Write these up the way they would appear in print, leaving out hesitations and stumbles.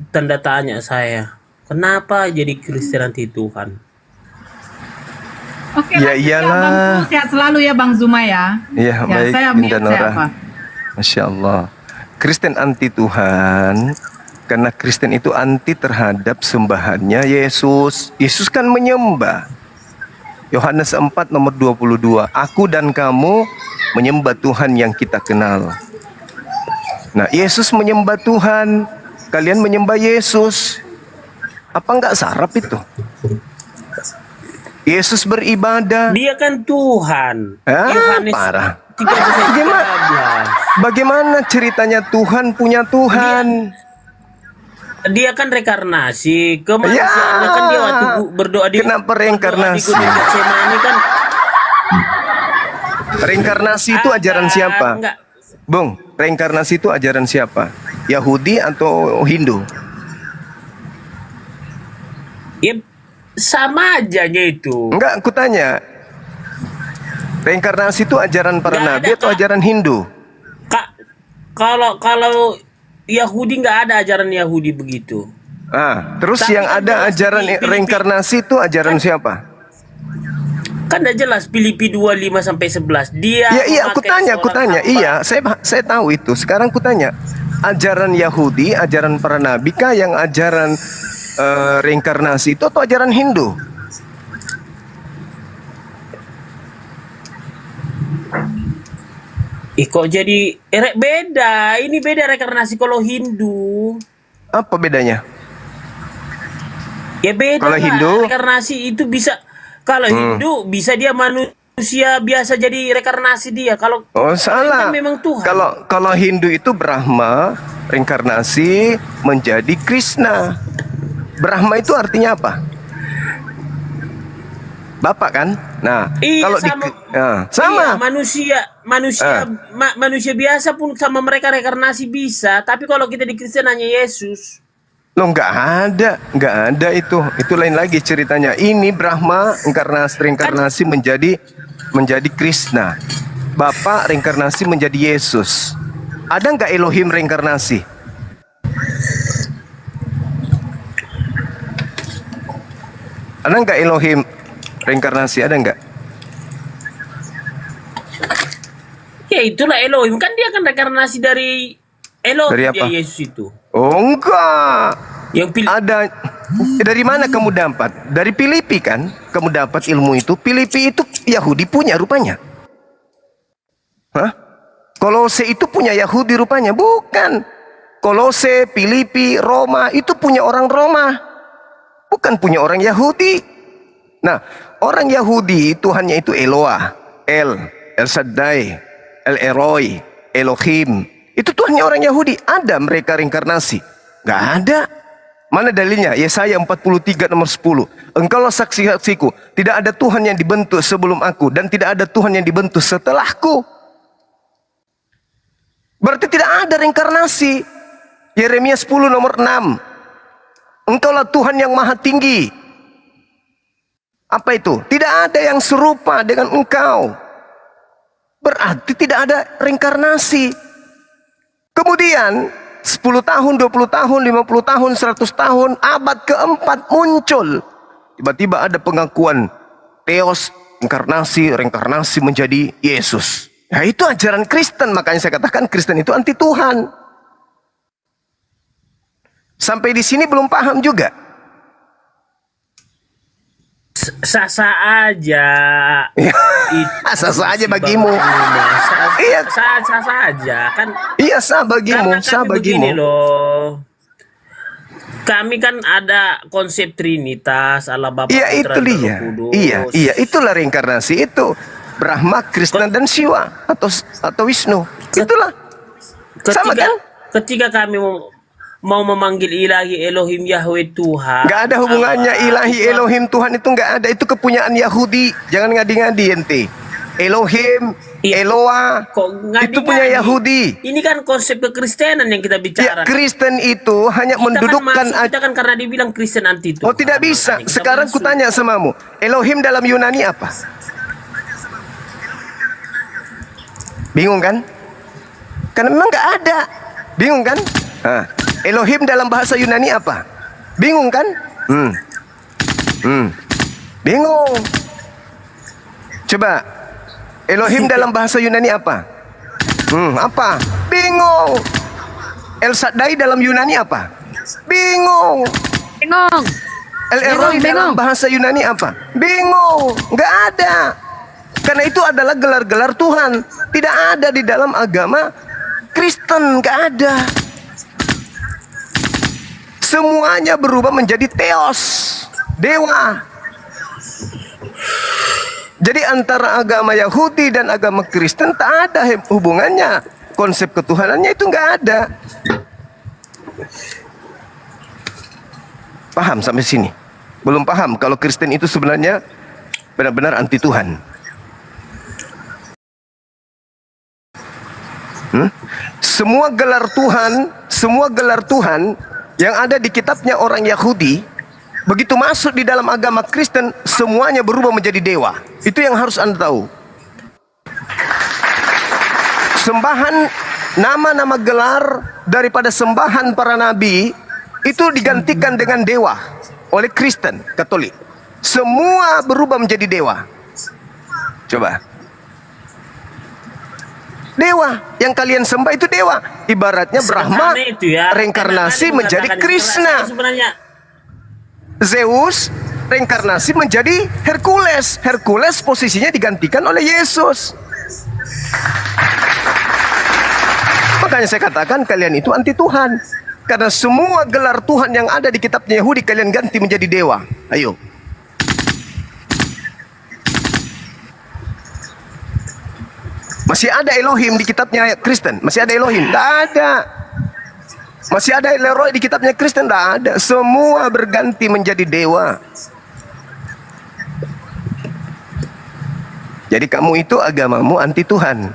tanda tanya saya. Kenapa jadi Kristen anti Tuhan? Oke, Ya lanjut iyalah. Bang Fu. Sehat selalu ya Bang Zuma ya. Iya, baik, saya Binta mute saya Nora. apa? Masya Allah. Kristen anti Tuhan karena Kristen itu anti terhadap sembahannya Yesus. Yesus kan menyembah. Yohanes 4 nomor 22. Aku dan kamu menyembah Tuhan yang kita kenal. Nah, Yesus menyembah Tuhan. Kalian menyembah Yesus. Apa enggak sarap itu? Yesus beribadah. Dia kan Tuhan. Yohanes Parah. 13:13. Bagaimana ceritanya Tuhan punya Tuhan? Dia kan reinkarnasi kemanusiaannya kan dia waktu berdoa di Kenapa reinkarnasi? berdoa di Gunung Getsemani kan Reinkarnasi itu ajaran siapa? Enggak. Bung, reinkarnasi itu ajaran siapa? Yahudi atau Hindu? Ya sama ajanya itu. Enggak, aku tanya. Reinkarnasi itu ajaran para Nggak nabi ada, atau Kak. ajaran Hindu? Kak, kalau Yahudi nggak ada ajaran Yahudi begitu. Terus Tapi yang kan ada jelas ajaran di Filipi- reinkarnasi itu ajaran siapa? Kan udah jelas Filipi 25-11. Dia Iya, aku memakai tanya. seorang hamba. Iya, saya tahu itu. Sekarang aku tanya, ajaran Yahudi, ajaran para nabi kah yang ajaran reinkarnasi itu atau ajaran Hindu? Kok jadi beda? Ini beda reinkarnasi kalau Hindu. Apa bedanya? Ya beda Kalau lah. Hindu? Reinkarnasi itu bisa. Kalau Hindu bisa dia manusia biasa jadi reinkarnasi dia. Kalau Oh, salah. kan memang Tuhan. Kalau Hindu itu Brahma reinkarnasi menjadi Krishna. Brahma itu artinya apa? Bapak kan? Nah, Iya, kalau sama. Iya, manusia biasa pun sama mereka reinkarnasi bisa. Tapi kalau kita di Kristen hanya Yesus. Loh, nggak ada itu. Itu lain lagi ceritanya. Ini Brahma reinkarnasi menjadi Krishna. Bapak reinkarnasi menjadi Yesus. Ada nggak Elohim reinkarnasi? Ada nggak Elohim reinkarnasi? Ada nggak? Ya itulah Elohim. Kan dia kan reinkarnasi dari Elohim. Dari apa? Dia Yesus itu. Oh, enggak. Yang pilih. Ada. Dari mana kamu dapat? Dari Filipi kan? Kamu dapat ilmu itu. Filipi itu Yahudi punya rupanya. Hah? Kolose itu punya Yahudi rupanya. Bukan. Kolose, Filipi, Roma itu punya orang Roma. Bukan punya orang Yahudi. Nah, orang Yahudi Tuhannya itu Eloah, El Shaddai, El Eroi, Elohim. Itu Tuhannya orang Yahudi. Ada mereka reinkarnasi? Gak ada. Mana dalilnya? Yesaya 43 nomor 10. Engkaulah saksi-saksiku. Tidak ada Tuhan yang dibentuk sebelum aku. Dan tidak ada Tuhan yang dibentuk setelahku. Berarti tidak ada reinkarnasi. Yeremia 10 nomor 6. Engkaulah Tuhan yang maha tinggi. Apa itu? Tidak ada yang serupa dengan engkau. Berarti tidak ada reinkarnasi. Kemudian 10 tahun, 20 tahun, 50 tahun, 100 tahun, abad keempat muncul. Tiba-tiba ada pengakuan Theos, reinkarnasi menjadi Yesus. Ya itu ajaran Kristen, makanya saya katakan Kristen itu anti Tuhan. Sampai di sini belum paham juga. Sah-sah aja. Sah-sah aja bagimu. Iya. Sah-sah aja kan. Iya, sah bagimu, Karena sah kami begini bagimu. loh. Kami kan ada konsep Trinitas, Allah Bapa, Iya, Putra, itu dan dia. Roh Kudus. Iya, itulah reinkarnasi itu. Brahma, Krishna dan Siwa atau Wisnu. Itulah. Sama kan? Ketika kami mau memanggil ilahi Elohim Yahweh Tuhan. Gak ada hubungannya ilahi Elohim Tuhan itu gak ada. Itu kepunyaan Yahudi. Jangan ngadi-ngadi ente. Elohim, Eloah, itu punya Yahudi. Ini kan konsep kekristenan yang kita Ya, bicara. Kristen itu hanya mendudukkan. Kita kan karena dibilang Kristen anti Tuhan. Oh, tidak bisa. Makanya kita Sekarang masuk. kutanya samamu. Elohim dalam Yunani apa? Bingung kan? Karena memang gak ada. Bingung kan? Elohim dalam bahasa Yunani apa? Bingung kan? Bingung. Coba, Elohim dalam bahasa Yunani apa? Apa? Bingung. El Shaddai dalam Yunani apa? Bingung. Bingung. El Elroy dalam bahasa Yunani apa? Bingung. Nggak ada. Karena itu adalah gelar-gelar Tuhan. Tidak ada di dalam agama Kristen. Nggak ada. Semuanya berubah menjadi Theos, dewa. Jadi antara agama Yahudi dan agama Kristen tak ada hubungannya. Konsep ketuhanannya itu nggak ada. Paham sampai sini? Belum paham kalau Kristen itu sebenarnya benar-benar anti Tuhan. Semua gelar Tuhan yang ada di kitabnya orang Yahudi, begitu masuk di dalam agama Kristen, semuanya berubah menjadi dewa. Itu yang harus Anda tahu. Sembahan, nama-nama gelar daripada sembahan para nabi itu digantikan dengan dewa oleh Kristen Katolik. Semua berubah menjadi dewa. Coba. Dewa yang kalian sembah itu dewa. Ibaratnya Brahma itu ya, reinkarnasi menjadi Krishna. Sebenarnya Zeus reinkarnasi menjadi Hercules. Hercules posisinya digantikan oleh Yesus. Makanya saya katakan kalian itu anti Tuhan. Karena semua gelar Tuhan yang ada di kitabnya Yahudi kalian ganti menjadi dewa. Ayo. Masih ada Elohim di kitabnya Kristen? Masih ada Elohim? Tidak ada. Masih ada El Elroy di kitabnya Kristen? Tidak ada. Semua berganti menjadi dewa. Jadi kamu itu agamamu anti Tuhan.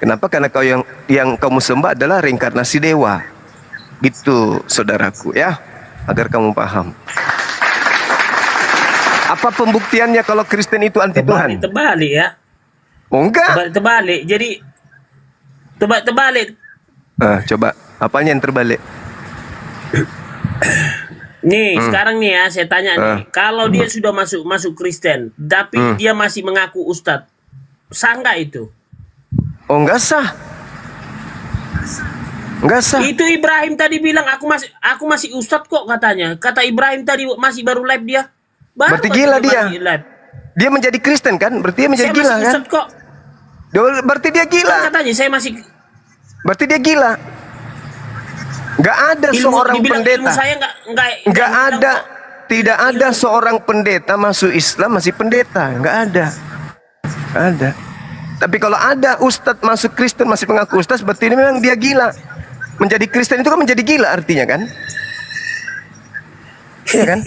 Kenapa? Karena kau yang kamu sembah adalah reinkarnasi dewa. Gitu saudaraku ya, agar kamu paham. Apa pembuktiannya kalau Kristen itu anti Tuhan? Terbalik ya. Oh enggak. Terbalik. Jadi terbalik. Coba apanya yang terbalik? Nih sekarang nih ya saya tanya nih, kalau dia sudah masuk Kristen, tapi dia masih mengaku ustadz, sah nggak itu? Oh enggak sah. Enggak sah. Itu Ibrahim tadi bilang aku masih ustadz kok katanya. Kata Ibrahim tadi masih baru live dia. Berarti gila dia. Dia menjadi Kristen kan? Berarti dia menjadi gila kan? Ustadz kok. Berarti dia gila. Katanya saya masih. Berarti dia gila. Enggak ada seorang pendeta. Enggak ada. Tidak ada seorang pendeta masuk Islam masih pendeta. Enggak ada. Enggak ada. Tapi kalau ada ustadz masuk Kristen masih mengaku ustadz, berarti ini memang dia gila. Menjadi Kristen itu kan menjadi gila artinya kan? Iya kan?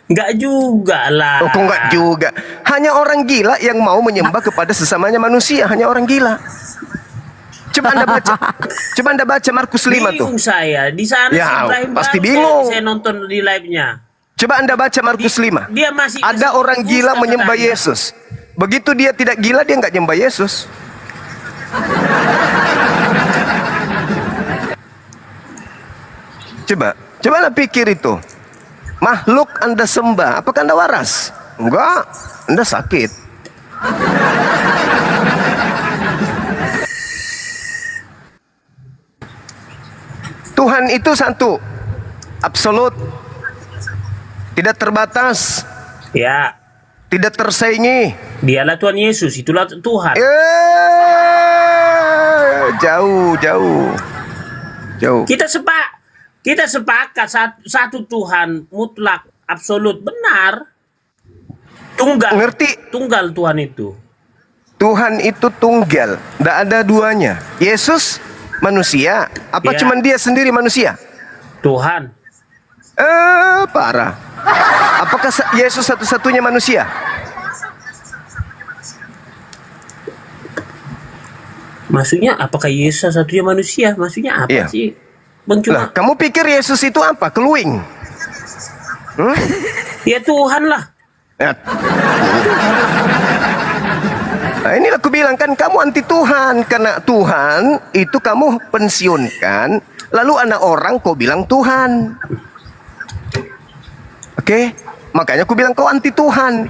Enggak juga lah. Oh, kok enggak juga? Hanya orang gila yang mau menyembah kepada sesamanya manusia. Hanya orang gila. Coba Anda baca Markus 5 tuh. Bingung saya. Di sana ya, si Ibrahim pasti baru bingung. Saya nonton di live-nya. Coba Anda baca Markus 5. Dia masih ada orang gila menyembah katanya. Yesus. Begitu dia tidak gila, dia enggak nyembah Yesus. Cobalah pikir itu. Makhluk Anda sembah, apakah Anda waras? Enggak, Anda sakit. Tuhan itu satu, absolut, tidak terbatas, Ya, tidak tersaingi. dialah Tuhan Yesus, itulah Tuhan. Jauh. Kita sepakat satu Tuhan mutlak, absolut, benar. Tunggal. Ngerti? Tunggal Tuhan itu. Tuhan itu tunggal, tidak ada duanya. Yesus manusia, apa Ya. cuman dia sendiri manusia? Tuhan. Parah. Apakah Yesus satu-satunya manusia? Maksudnya apakah Yesus satunya manusia? Maksudnya apa Iya. sih? Bang Lah, cuma kamu pikir Yesus itu apa? Keluing? ya Tuhan lah. Ya. Nah, inilah aku bilang kan kamu anti Tuhan. Karena Tuhan itu kamu pensiunkan Lalu anak orang kau bilang Tuhan. Oke? Makanya aku bilang kau anti Tuhan.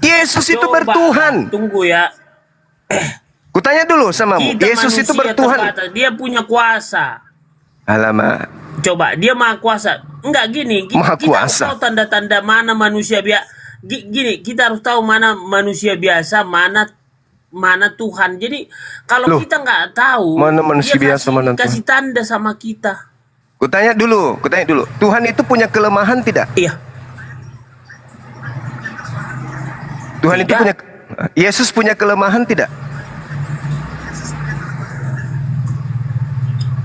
Yesus itu Coba, bertuhan. Tunggu ya. Kutanya dulu samamu, Kita Yesus itu manusia bertuhan. terbatas. Dia punya kuasa. Alamak. Coba, dia maha kuasa. Enggak gini. Maha Kita harus kuasa. tahu tanda-tanda mana manusia biasa. Gini, kita harus tahu mana manusia biasa, mana Tuhan. Jadi kalau Loh, kita nggak tahu, mana manusia dia biasa, mana kasih tanda sama kita. Kutanya dulu. Tuhan itu punya kelemahan tidak? Iya. Tuhan itu Tidak. punya, Yesus punya kelemahan tidak?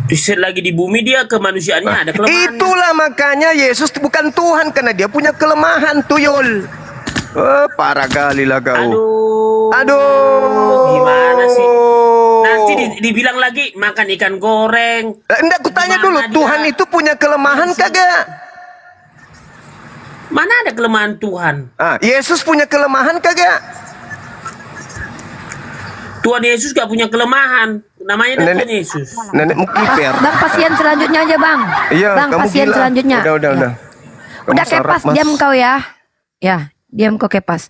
Selagi di bumi dia kemanusiaannya ada kelemahan. Itulah makanya Yesus bukan Tuhan karena dia punya kelemahan, tuyul. Parah kali lah kau. Aduh. Gimana sih? Nanti dibilang lagi makan ikan goreng. Enggak, kutanya Gimana dulu, dia? Tuhan itu punya kelemahan kagak? Mana ada kelemahan Tuhan? Yesus punya kelemahan kagak? Tuhan Yesus gak punya kelemahan. Namanya Tuhan Nenek- Yesus. Nenek mukliper. Bang, pasien selanjutnya aja, Bang. Iya, Bang, kamu pasien gila. selanjutnya. Udah. Ya. Kamu Udah sarap, Kepas, Mas. diam kau ya. Ya, diam kau Kepas.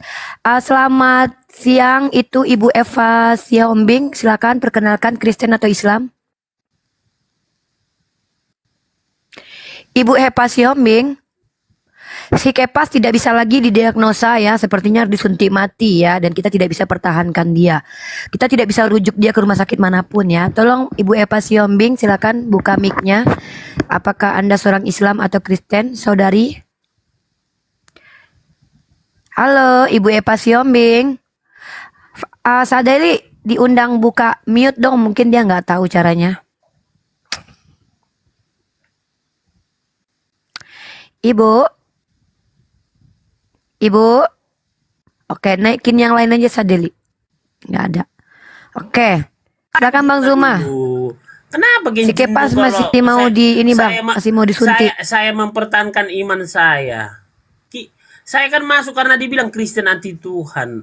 Selamat siang, itu Ibu Eva Siombing. Silakan perkenalkan Kristen atau Islam. Ibu Eva Siombing. Si Kepas tidak bisa lagi didiagnosa ya, sepertinya harus disuntik mati ya, dan kita tidak bisa pertahankan dia. Kita tidak bisa rujuk dia ke rumah sakit manapun ya. Tolong Ibu Eva Siombing, silakan buka mic-nya. Apakah Anda seorang Islam atau Kristen, saudari? Halo, Ibu Eva Siombing. Saudari diundang buka mute dong, mungkin dia nggak tahu caranya. Ibu. Oke, naikin yang lain aja Sadeli. Nggak ada. Oke, silakan Bang Zuma. Aduh, kenapa gini? Si Kepas Kalau masih mau ini Bang, masih mau disuntik. Saya mempertahankan iman saya. Saya kan masuk karena dibilang Kristen anti Tuhan.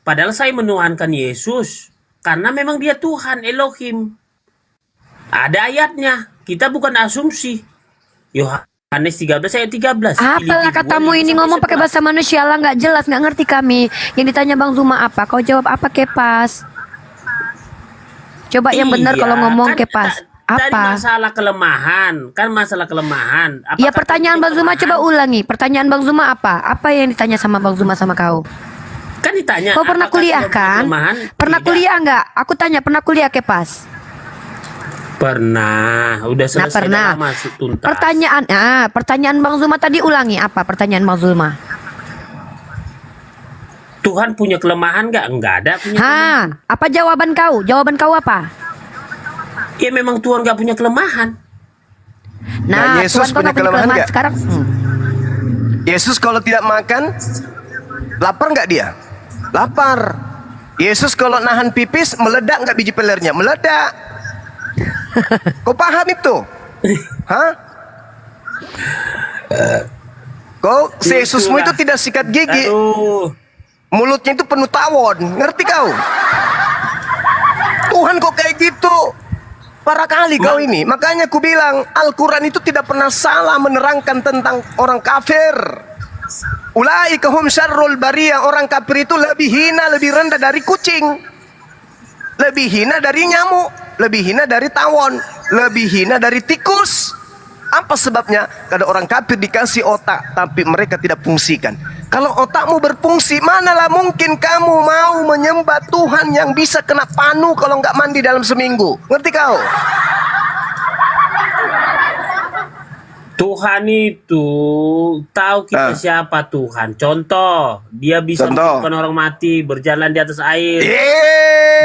Padahal saya menuhankan Yesus. Karena memang dia Tuhan, Elohim. Ada ayatnya. Kita bukan asumsi. Yohanes 13 ayat 13. Apalah katamu ini ngomong pakai bahasa manusia lah, nggak jelas, nggak ngerti kami. Yang ditanya Bang Zuma apa? Kau jawab apa Kepas? Coba yang benar kalau ngomong Kepas. Dari Apa? masalah kelemahan. Kan masalah kelemahan. Ya pertanyaan Bang Zuma coba ulangi. Pertanyaan Bang Zuma apa? Apa yang ditanya sama Bang Zuma sama kau? Kan ditanya. Kau pernah apakah kuliah sudah punya kan? kelemahan? Pernah Tidak. kuliah nggak? Aku tanya pernah kuliah Kepas? Pernah. Udah selesai. pernah. Dah masuk tuntas. Pertanyaan Bang Zuma tadi ulangi. Apa pertanyaan Bang Zuma? Tuhan punya kelemahan nggak? Enggak ada punya kelemahan. Apa jawaban kau? Jawaban kau apa? Ya memang Tuhan nggak punya kelemahan. Nah, Yesus Tuhan kau punya nggak kelemahan nggak? sekarang. Yesus kalau tidak makan, lapar nggak dia? Lapar. Yesus kalau nahan pipis, meledak nggak biji pelernya? Meledak. Kau paham itu? Hah? Kau, Yesusmu itu tidak sikat gigi. Aduh. Mulutnya itu penuh tawon. Ngerti kau? Tuhan kok kayak gitu? Parah kali kau ini. Makanya ku bilang Al-Quran itu tidak pernah salah menerangkan tentang orang kafir. Ulaika hum syarrul bariyah. Orang kafir itu lebih hina, lebih rendah dari kucing, lebih hina dari nyamuk, lebih hina dari tawon, lebih hina dari tikus. Apa sebabnya? Karena orang kafir dikasih otak tapi mereka tidak fungsikan. Kalau otakmu berfungsi, manalah mungkin kamu mau menyembah Tuhan yang bisa kena panu kalau nggak mandi dalam seminggu. Ngerti kau? Tuhan itu tahu kita siapa Tuhan. Contoh, dia bisa menghidupkan orang mati, berjalan di atas air.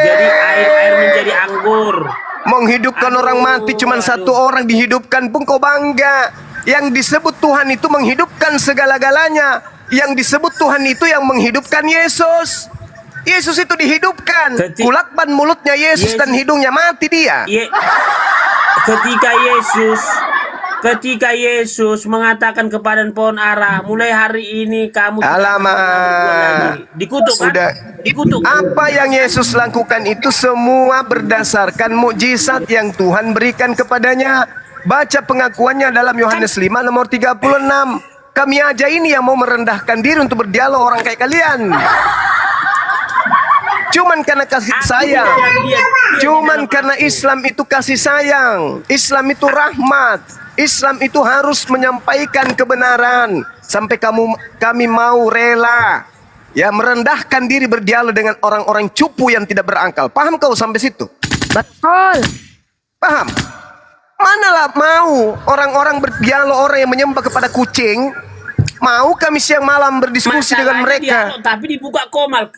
Jadi air menjadi anggur. Menghidupkan orang mati cuma satu orang dihidupkan pun kau bangga. Yang disebut Tuhan itu menghidupkan segala-galanya. Yang disebut Tuhan itu yang menghidupkan Yesus. Yesus itu dihidupkan. Kulakban mulutnya Yesus dan hidungnya mati dia. Ketika Yesus mengatakan kepada pohon ara, mulai hari ini kamu alamak, dikutuk kan? Udah. Dikutuk. Apa yang Yesus lakukan itu semua berdasarkan mukjizat yang Tuhan berikan kepadanya. Baca pengakuannya dalam Yohanes 5 nomor 36. Kami aja ini yang mau merendahkan diri untuk berdialog orang kayak kalian. Cuman karena kasih sayang. Cuman karena Islam itu kasih sayang. Islam itu rahmat. Islam itu harus menyampaikan kebenaran. Sampai kami mau rela ya merendahkan diri berdialog dengan orang-orang cupu yang tidak berakal. Paham kau sampai situ? Betul. Paham? Manalah mau orang-orang berdialog, orang yang menyembah kepada kucing, mau kami siang malam berdiskusi dengan mereka. Dialog, tapi dibuka komal.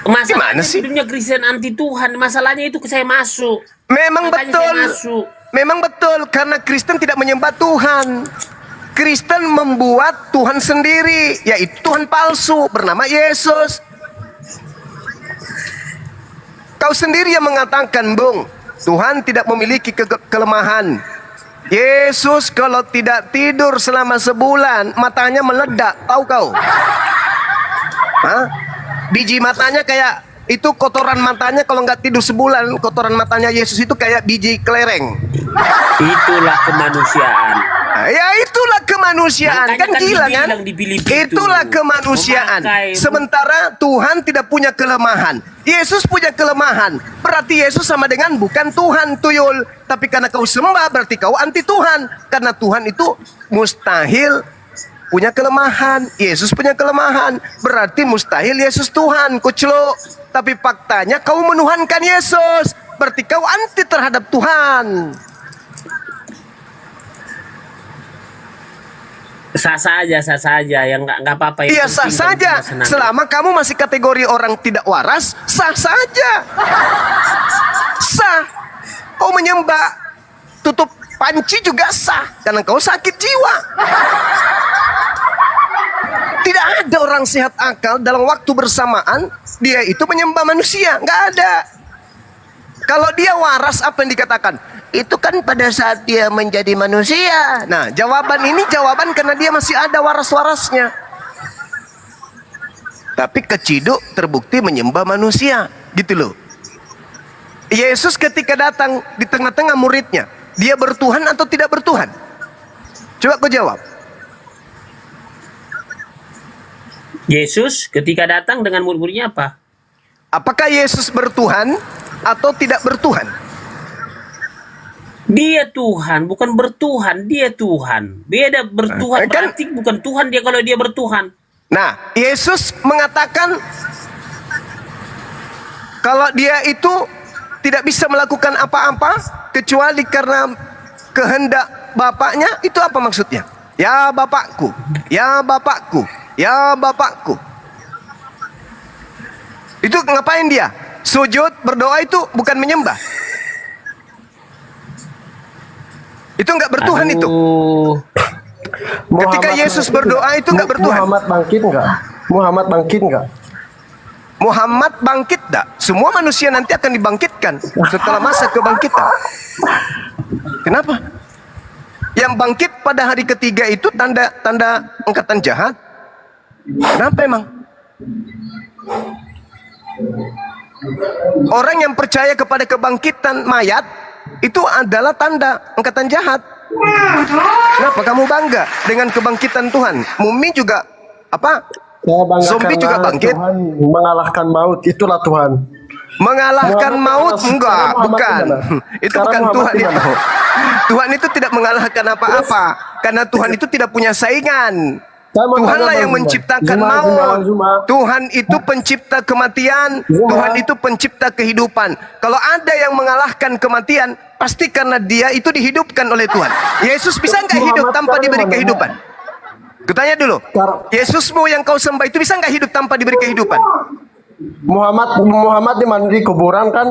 Gimana Masalahnya sih? dunia Kristen anti Tuhan. Masalahnya itu saya masuk. Memang Makanya betul. saya masuk. Memang betul karena Kristen tidak menyembah Tuhan. Kristen membuat Tuhan sendiri, yaitu Tuhan palsu bernama Yesus. Kau sendiri yang mengatakan, Bung, Tuhan tidak memiliki kelemahan. Yesus kalau tidak tidur selama sebulan, matanya meledak, tahu kau? Hah? Biji matanya kayak, itu kotoran matanya kalau nggak tidur sebulan, kotoran matanya Yesus itu kayak biji kelereng. Itulah kemanusiaan. Ya itulah kemanusiaan. Makanya Kan gila kan? dibilang di Filipi Itulah itu, kemanusiaan. memakai- Sementara Tuhan tidak punya kelemahan. Yesus punya kelemahan. Berarti Yesus sama dengan bukan Tuhan, tuyul. Tapi karena kau sembah berarti kau anti Tuhan. Karena Tuhan itu mustahil punya kelemahan. Yesus punya kelemahan. Berarti mustahil Yesus Tuhan, kucluk. Tapi faktanya kau menuhankan Yesus. Berarti kau anti terhadap Tuhan. Sah saja yang nggak apa-apa. Yang Iya sah penting saja. kita senang. Selama kamu masih kategori orang tidak waras, sah saja. Sah. Kau menyembah tutup panci juga sah. Karena kau sakit jiwa. Tidak ada orang sehat akal dalam waktu bersamaan dia itu menyembah manusia. Nggak ada. Kalau dia waras apa yang dikatakan? Itu kan pada saat dia menjadi manusia. Nah, jawaban ini jawaban karena dia masih ada waras-warasnya. Tapi keciduk terbukti menyembah manusia. Gitu loh. Yesus ketika datang di tengah-tengah muridnya, dia bertuhan atau tidak bertuhan? Coba kau jawab. Yesus ketika datang dengan murid-muridnya apa? Apakah Yesus bertuhan atau tidak bertuhan? Dia Tuhan, bukan bertuhan. Dia Tuhan. Beda bertuhan Kan- berarti bukan Tuhan dia kalau dia bertuhan. Nah, Yesus mengatakan kalau dia itu tidak bisa melakukan apa-apa kecuali karena kehendak Bapaknya, itu apa maksudnya? Ya Bapakku, ya Bapakku, ya Bapakku. Itu ngapain dia? Sujud, berdoa itu bukan menyembah. Itu nggak bertuhan itu. Ketika Yesus berdoa itu nggak bertuhan. Muhammad bangkit nggak? Muhammad bangkit nggak? Muhammad bangkit tak? Semua manusia nanti akan dibangkitkan setelah masa kebangkitan. Kenapa? Yang bangkit pada hari ketiga itu tanda angkatan jahat. Kenapa emang? Orang yang percaya kepada kebangkitan mayat itu adalah tanda angkatan jahat. Kenapa kamu bangga dengan kebangkitan Tuhan? Mumi juga apa? Saya bangga Zombie karena juga bangkit. Tuhan mengalahkan maut, itulah Tuhan. Mengalahkan maut? Muhammad Enggak, sekarang Muhammad bukan. di mana? Itu Sekarang bukan Muhammad Tuhan di mana? itu. Tuhan itu tidak mengalahkan apa-apa. Karena Tuhan itu tidak punya saingan. Saya mau Tuhanlah tanya, yang Bang menciptakan Zuma, maut. Zuma. Tuhan itu pencipta kematian. Zuma. Tuhan itu pencipta kehidupan. Kalau ada yang mengalahkan kematian, pasti karena dia itu dihidupkan oleh Tuhan. Yesus bisa nggak hidup Muhammad tanpa sekarang diberi mana? kehidupan? Kutanya dulu. Yesusmu yang kau sembah itu bisa nggak hidup tanpa diberi kehidupan? Muhammad di mana, di kuburan kan?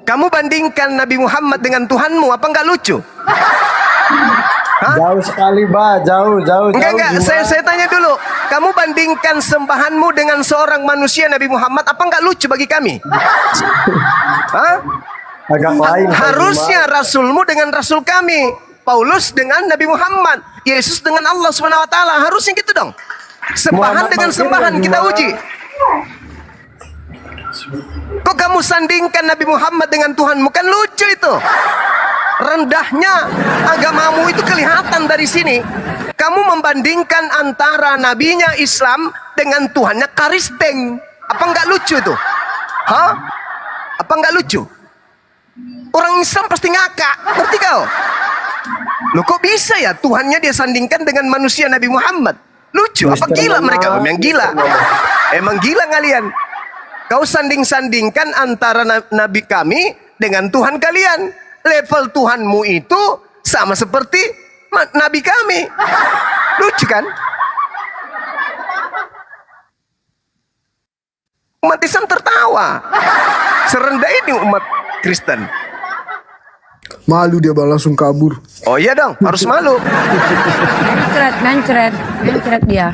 Kamu bandingkan Nabi Muhammad dengan Tuhanmu, apa nggak lucu? Hah? Jauh sekali, Bah. Jauh. Enggak, Zuma. saya tanya dulu. Kamu bandingkan sembahanmu dengan seorang manusia Nabi Muhammad, apa nggak lucu bagi kami? Hah? Agak lain. Harusnya rasulmu dengan rasul kami. Paulus dengan Nabi Muhammad. Yesus dengan Allah SWT. Harusnya gitu dong. Sembahan Muhammad dengan bangkit sembahan nggak, kita Zuma? uji. Kok kamu sandingkan Nabi Muhammad dengan Tuhanmu, kan lucu itu. Rendahnya agamamu itu kelihatan dari sini. Kamu membandingkan antara nabinya Islam dengan Tuhannya Kristen. Apa nggak lucu itu? Hah? Apa nggak lucu? Orang Islam pasti ngakak, ngerti kau? Loh kok bisa ya Tuhannya dia sandingkan dengan manusia Nabi Muhammad? Lucu, apa gila mereka? Emang gila. Emang gila kalian. Kau sanding-sandingkan antara Nabi kami dengan Tuhan kalian. Level Tuhanmu itu sama seperti Nabi kami. Lucu kan? Umat Islam tertawa. Serendah ini umat Kristen. Malu dia bang, langsung kabur. Oh iya dong, harus malu. Mencret dia.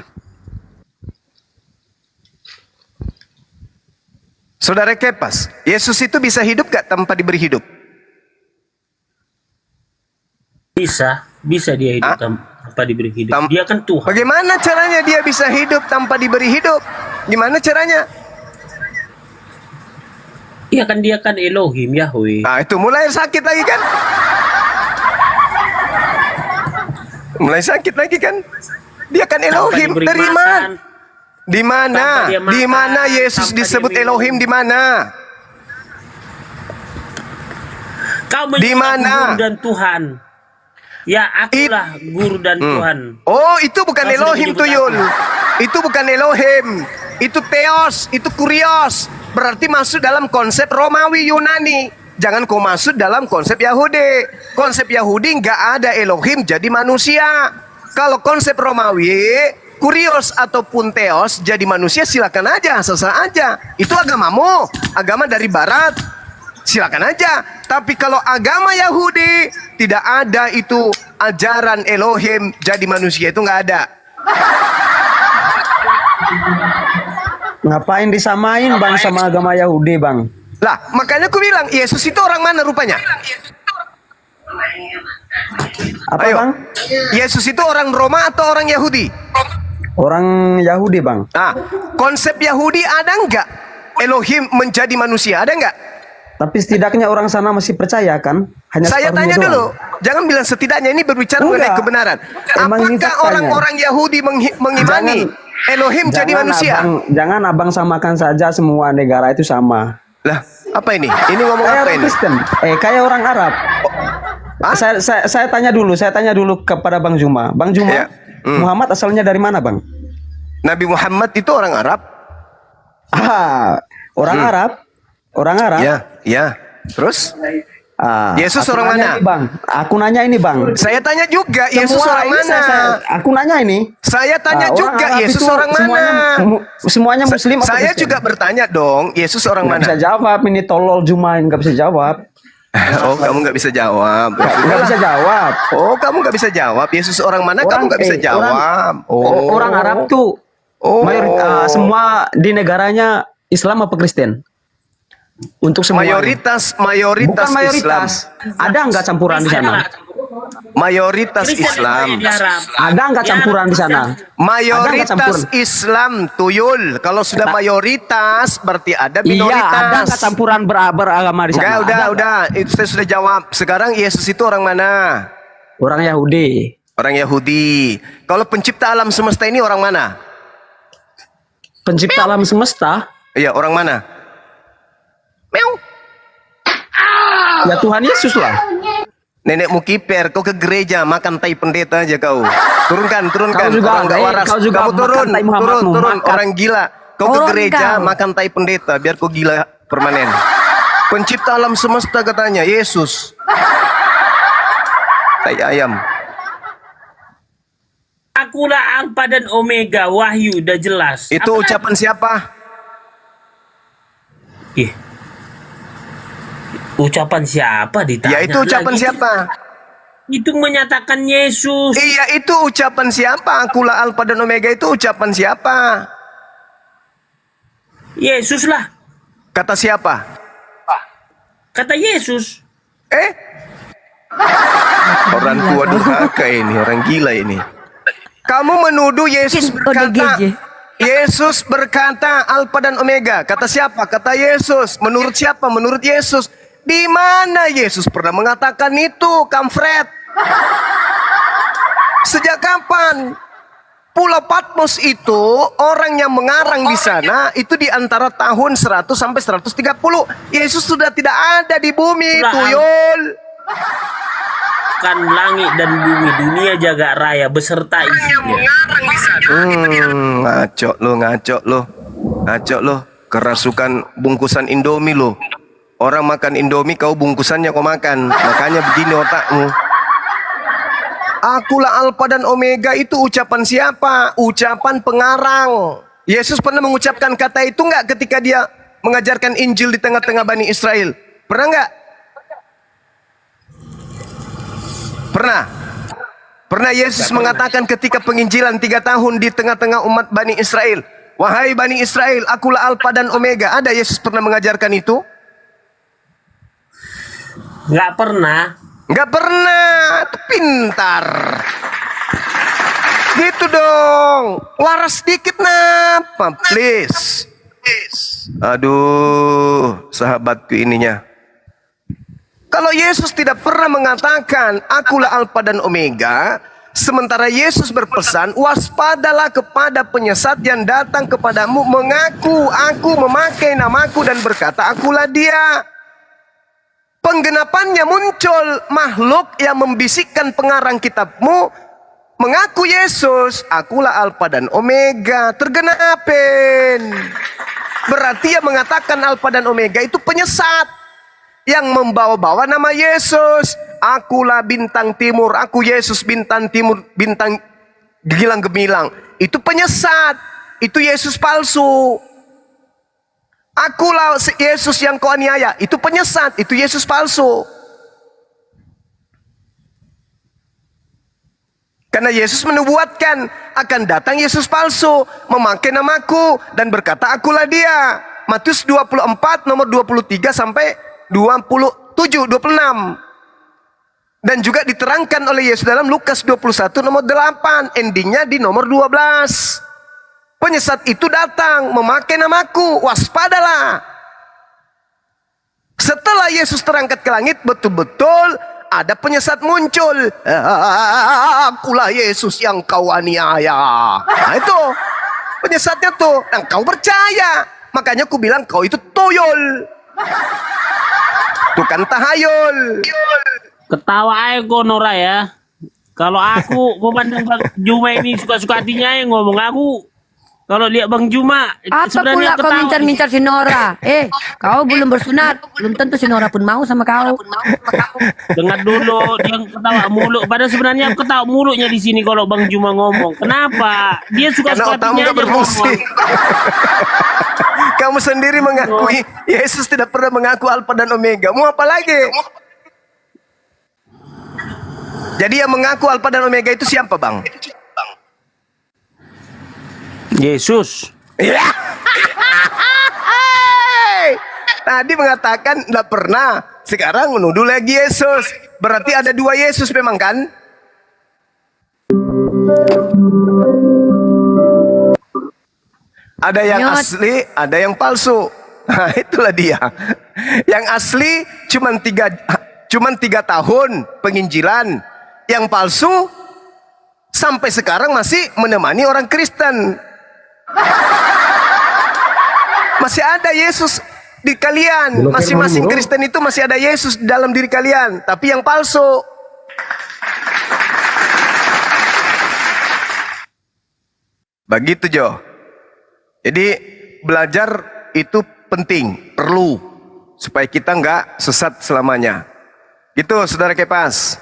Saudara Kepas, Yesus itu bisa hidup gak tanpa diberi hidup? Bisa dia hidup tanpa diberi hidup. Dia kan Tuhan. Bagaimana caranya dia bisa hidup tanpa diberi hidup? Gimana caranya? Iya kan dia kan Elohim Yahweh. Nah itu mulai sakit lagi kan? Mulai sakit lagi kan? Dia kan Elohim. Tanpa diberi Dari makan. mana? Di mana? Tanpa dia makan, Di mana Yesus tanpa disebut dia minum. Elohim di mana? Kau Di mana? guru dan Tuhan. Ya akulah guru dan Tuhan. Oh, itu bukan Kau sudah Elohim menyebut tuyul. aku. Itu bukan Elohim. Itu Theos, itu Kurios. Berarti masuk dalam konsep Romawi Yunani. Jangan kau masuk dalam konsep Yahudi. Konsep Yahudi nggak ada Elohim jadi manusia. Kalau konsep Romawi, Kurios ataupun Theos jadi manusia silakan aja, sah-sah aja. Itu agamamu, agama dari Barat. Silakan aja. Tapi kalau agama Yahudi tidak ada itu ajaran Elohim jadi manusia, itu nggak ada. Ngapain disamain bang sama agama Yahudi bang? Lah, makanya aku bilang Yesus itu orang mana rupanya? Apa Ayo. bang? Yesus itu orang Roma atau orang Yahudi? Orang Yahudi bang. Nah, konsep Yahudi ada nggak Elohim menjadi manusia? Ada nggak? Tapi setidaknya orang sana masih percaya kan? Hanya Saya separuhnya tanya doang. dulu. Jangan bilang setidaknya, ini berbicara Enggak. mengenai kebenaran. Emang ini Apakah faktanya. orang-orang Yahudi mengimani Elohim jadi manusia? Jangan abang samakan saja semua negara itu sama. Lah, apa ini? Ini ngomong Kayak apa orang ini? Kristen, kayak orang Arab. Hah? Saya tanya dulu kepada Bang Juma. Bang Juma, Iya. Muhammad asalnya dari mana bang? Nabi Muhammad itu orang Arab? Orang Arab, orang Arab. Ya, ya. Terus? Yesus aku orang nanya mana? ini, bang. Aku nanya ini bang. Saya tanya juga, Yesus Semua orang ini mana? aku nanya ini. Saya tanya Orang juga, Arab Yesus itu orang mana? Semuanya Muslim. atau Saya Kristen? juga bertanya dong, Yesus orang Nggak mana? bisa jawab ini tolol Juma nggak bisa jawab. Oh, kamu nggak bisa jawab. Nggak bisa jawab. Oh, kamu nggak bisa jawab. Yesus orang mana? Kamu nggak bisa jawab. Orang Arab tuh semua di negaranya Islam apa Kristen? Untuk semua. mayoritas Bukan mayoritas. Islam. Ada nggak campuran di sana? Mayoritas Kristen Islam. yang di Arab. Ada nggak campuran di sana? Mayoritas campuran? Islam tuyul. Kalau sudah mayoritas berarti ada Iya, minoritas. ada nggak campuran beragama di sana? Enggak, Ada udah. Itu saya sudah jawab. Sekarang Yesus itu orang mana? nggak? Orang Yahudi. Orang Yahudi. Kalau pencipta alam semesta ini orang mana? Pencipta alam semesta. Iya, orang mana? Meow. Ya Tuhan Yesus lah. Nenekmu kiper, kau ke gereja makan tai pendeta aja kau. Turunkan. Kau juga, orang nggak waras. kau juga Kamu turun, makan tai Muhammadmu, turun. makan. Orang gila. Kau ke Turun gereja kau. makan tai pendeta, biar kau gila permanen. Pencipta alam semesta katanya Yesus. Tai ayam. Akulah Alfa dan Omega, Wahyu udah jelas. Itu Apa ucapan siapa? lagi? Ucapan siapa ditanya? Ya itu ucapan lagi? siapa? Itu menyatakan Yesus. Iya itu ucapan siapa? Akulah Alfa dan Omega itu ucapan siapa? Yesus lah. Kata siapa? Kata Yesus. Orang tua durhaka ini, orang gila ini. Kamu menuduh Yesus Mungkin berkata, ODGJ. Yesus berkata Alfa dan Omega. Kata siapa? Kata Yesus. Menurut siapa? Menurut Yesus. Di mana Yesus pernah mengatakan itu, Kamfred? Sejak kapan? Pulau Patmos itu orang yang mengarang di sana itu di antara tahun 100 sampai 130. Yesus sudah tidak ada di bumi, tuyul. Kan langit dan bumi, dunia jagat raya beserta isinya. Ngaco lo. Kerasukan bungkusan Indomie lo. Orang makan Indomie, kau bungkusannya kau makan. Makanya begini otakmu. Akulah Alfa dan Omega itu ucapan siapa? Ucapan pengarang. Yesus pernah mengucapkan kata itu enggak ketika dia mengajarkan Injil di tengah-tengah Bani Israel? Pernah enggak? Pernah. Pernah Yesus mengatakan ketika penginjilan 3 tahun di tengah-tengah umat Bani Israel, wahai Bani Israel, akulah Alfa dan Omega. Ada Yesus pernah mengajarkan itu? Nggak pernah. Nggak pernah. Itu pintar. Gitu dong. Waras dikit napa, please. Aduh, sahabatku ininya. Kalau Yesus tidak pernah mengatakan akulah Alfa dan Omega, sementara Yesus berpesan, waspadalah kepada penyesat yang datang kepadamu mengaku aku memakai namaku dan berkata akulah dia. Penggenapannya muncul makhluk yang membisikkan pengarang kitabmu mengaku Yesus, akulah Alfa dan Omega. Tergenapin. Berarti yang mengatakan Alfa dan Omega itu penyesat yang membawa-bawa nama Yesus. Akulah bintang timur, aku Yesus bintang timur, bintang gilang gemilang. Itu penyesat, itu Yesus palsu. Akulah Yesus yang kau aniaya, itu penyesat, itu Yesus palsu. Karena Yesus menubuatkan akan datang Yesus palsu, memakai namaku dan berkata akulah dia. Matius 24 nomor 23 sampai 27, 26. Dan juga diterangkan oleh Yesus dalam Lukas 21 nomor 8, endingnya di nomor 12. Penyesat itu datang memakai namaku, waspadalah. Setelah Yesus terangkat ke langit, betul-betul ada penyesat muncul. Akulah Yesus yang kau aniaya. Nah itu penyesatnya tuh, dan kau percaya. Makanya aku bilang kau itu tuyul. Tuh kan tahayul. Ketawa aja kok Nora ya. Kalau aku memandang Bang Juma ini suka-suka hatinya yang ngomong aku. Kalau lihat Bang Juma, Apa pula sebenarnya kau ketawa. mincar-mincar si Nora? Kau belum bersunat. Belum tentu si Nora pun mau sama kau. Dengar dulu, dia ketawa mulu. Padahal sebenarnya aku ketawa mulutnya di sini kalau Bang Juma ngomong. Kenapa? Dia Karena suka-suka otakmu hatinya gak aja berfungsi. ngomong. Kamu sendiri mengakui Yesus tidak pernah mengaku Alfa dan Omega. Mau apa lagi? Jadi yang mengaku Alfa dan Omega itu siapa, Bang? Yesus. Ya. Tadi mengatakan tidak pernah, sekarang menuduh lagi Yesus. Berarti ada 2 Yesus memang kan? Ada yang Nyot. asli, ada yang palsu. Nah, itulah dia. Yang asli cuman 3 tahun penginjilan. Yang palsu sampai sekarang masih menemani orang Kristen. Masih ada Yesus di kalian. Masing-masing Kristen itu masih ada Yesus di dalam diri kalian. Tapi yang palsu. Begitu Jo. Jadi belajar itu penting, perlu. Supaya kita nggak sesat selamanya. Gitu Saudara Kepas.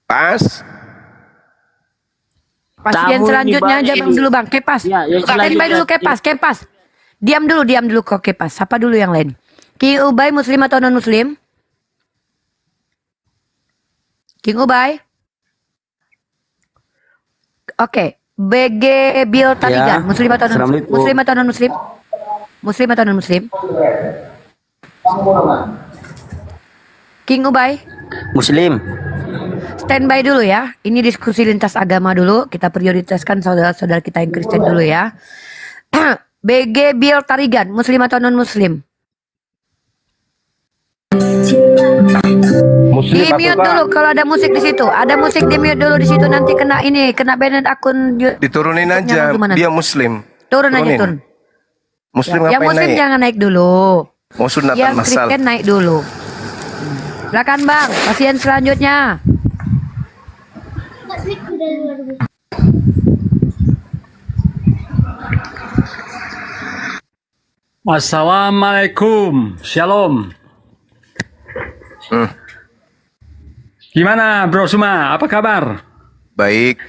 Pas. Pasien Tabur selanjutnya nih, Bang. aja Bang dulu Bang. Kepas. Ya, yang Standby selanjutnya. dulu Kepas. Diam dulu kok Kepas. Siapa dulu yang lain? King Ubay Muslim atau non Muslim? King Ubay. Oke. BG Bill Taligan. Ya, Muslim atau non Assalamualaikum. Muslim atau non Muslim? Muslim atau non Muslim? King Ubay. Muslim. standby dulu ya. Ini diskusi lintas agama dulu. Kita prioritaskan saudara-saudara kita yang Kristen dulu ya. BG Bill Tarigan, Muslim atau non Muslim? Muslim Di mute dulu kalau ada musik di situ. Ada musik di mute dulu di situ, nanti kena banned akun. Diturunin aja, dia Muslim. Turun aja turun. Muslim Yang ngapain Muslim naik? jangan naik dulu. Mau sunatan Yang masal. Kristen naik dulu. Silakan Bang, pasien selanjutnya. Assalamualaikum, shalom. Gimana Bro Suma, apa kabar? Baik.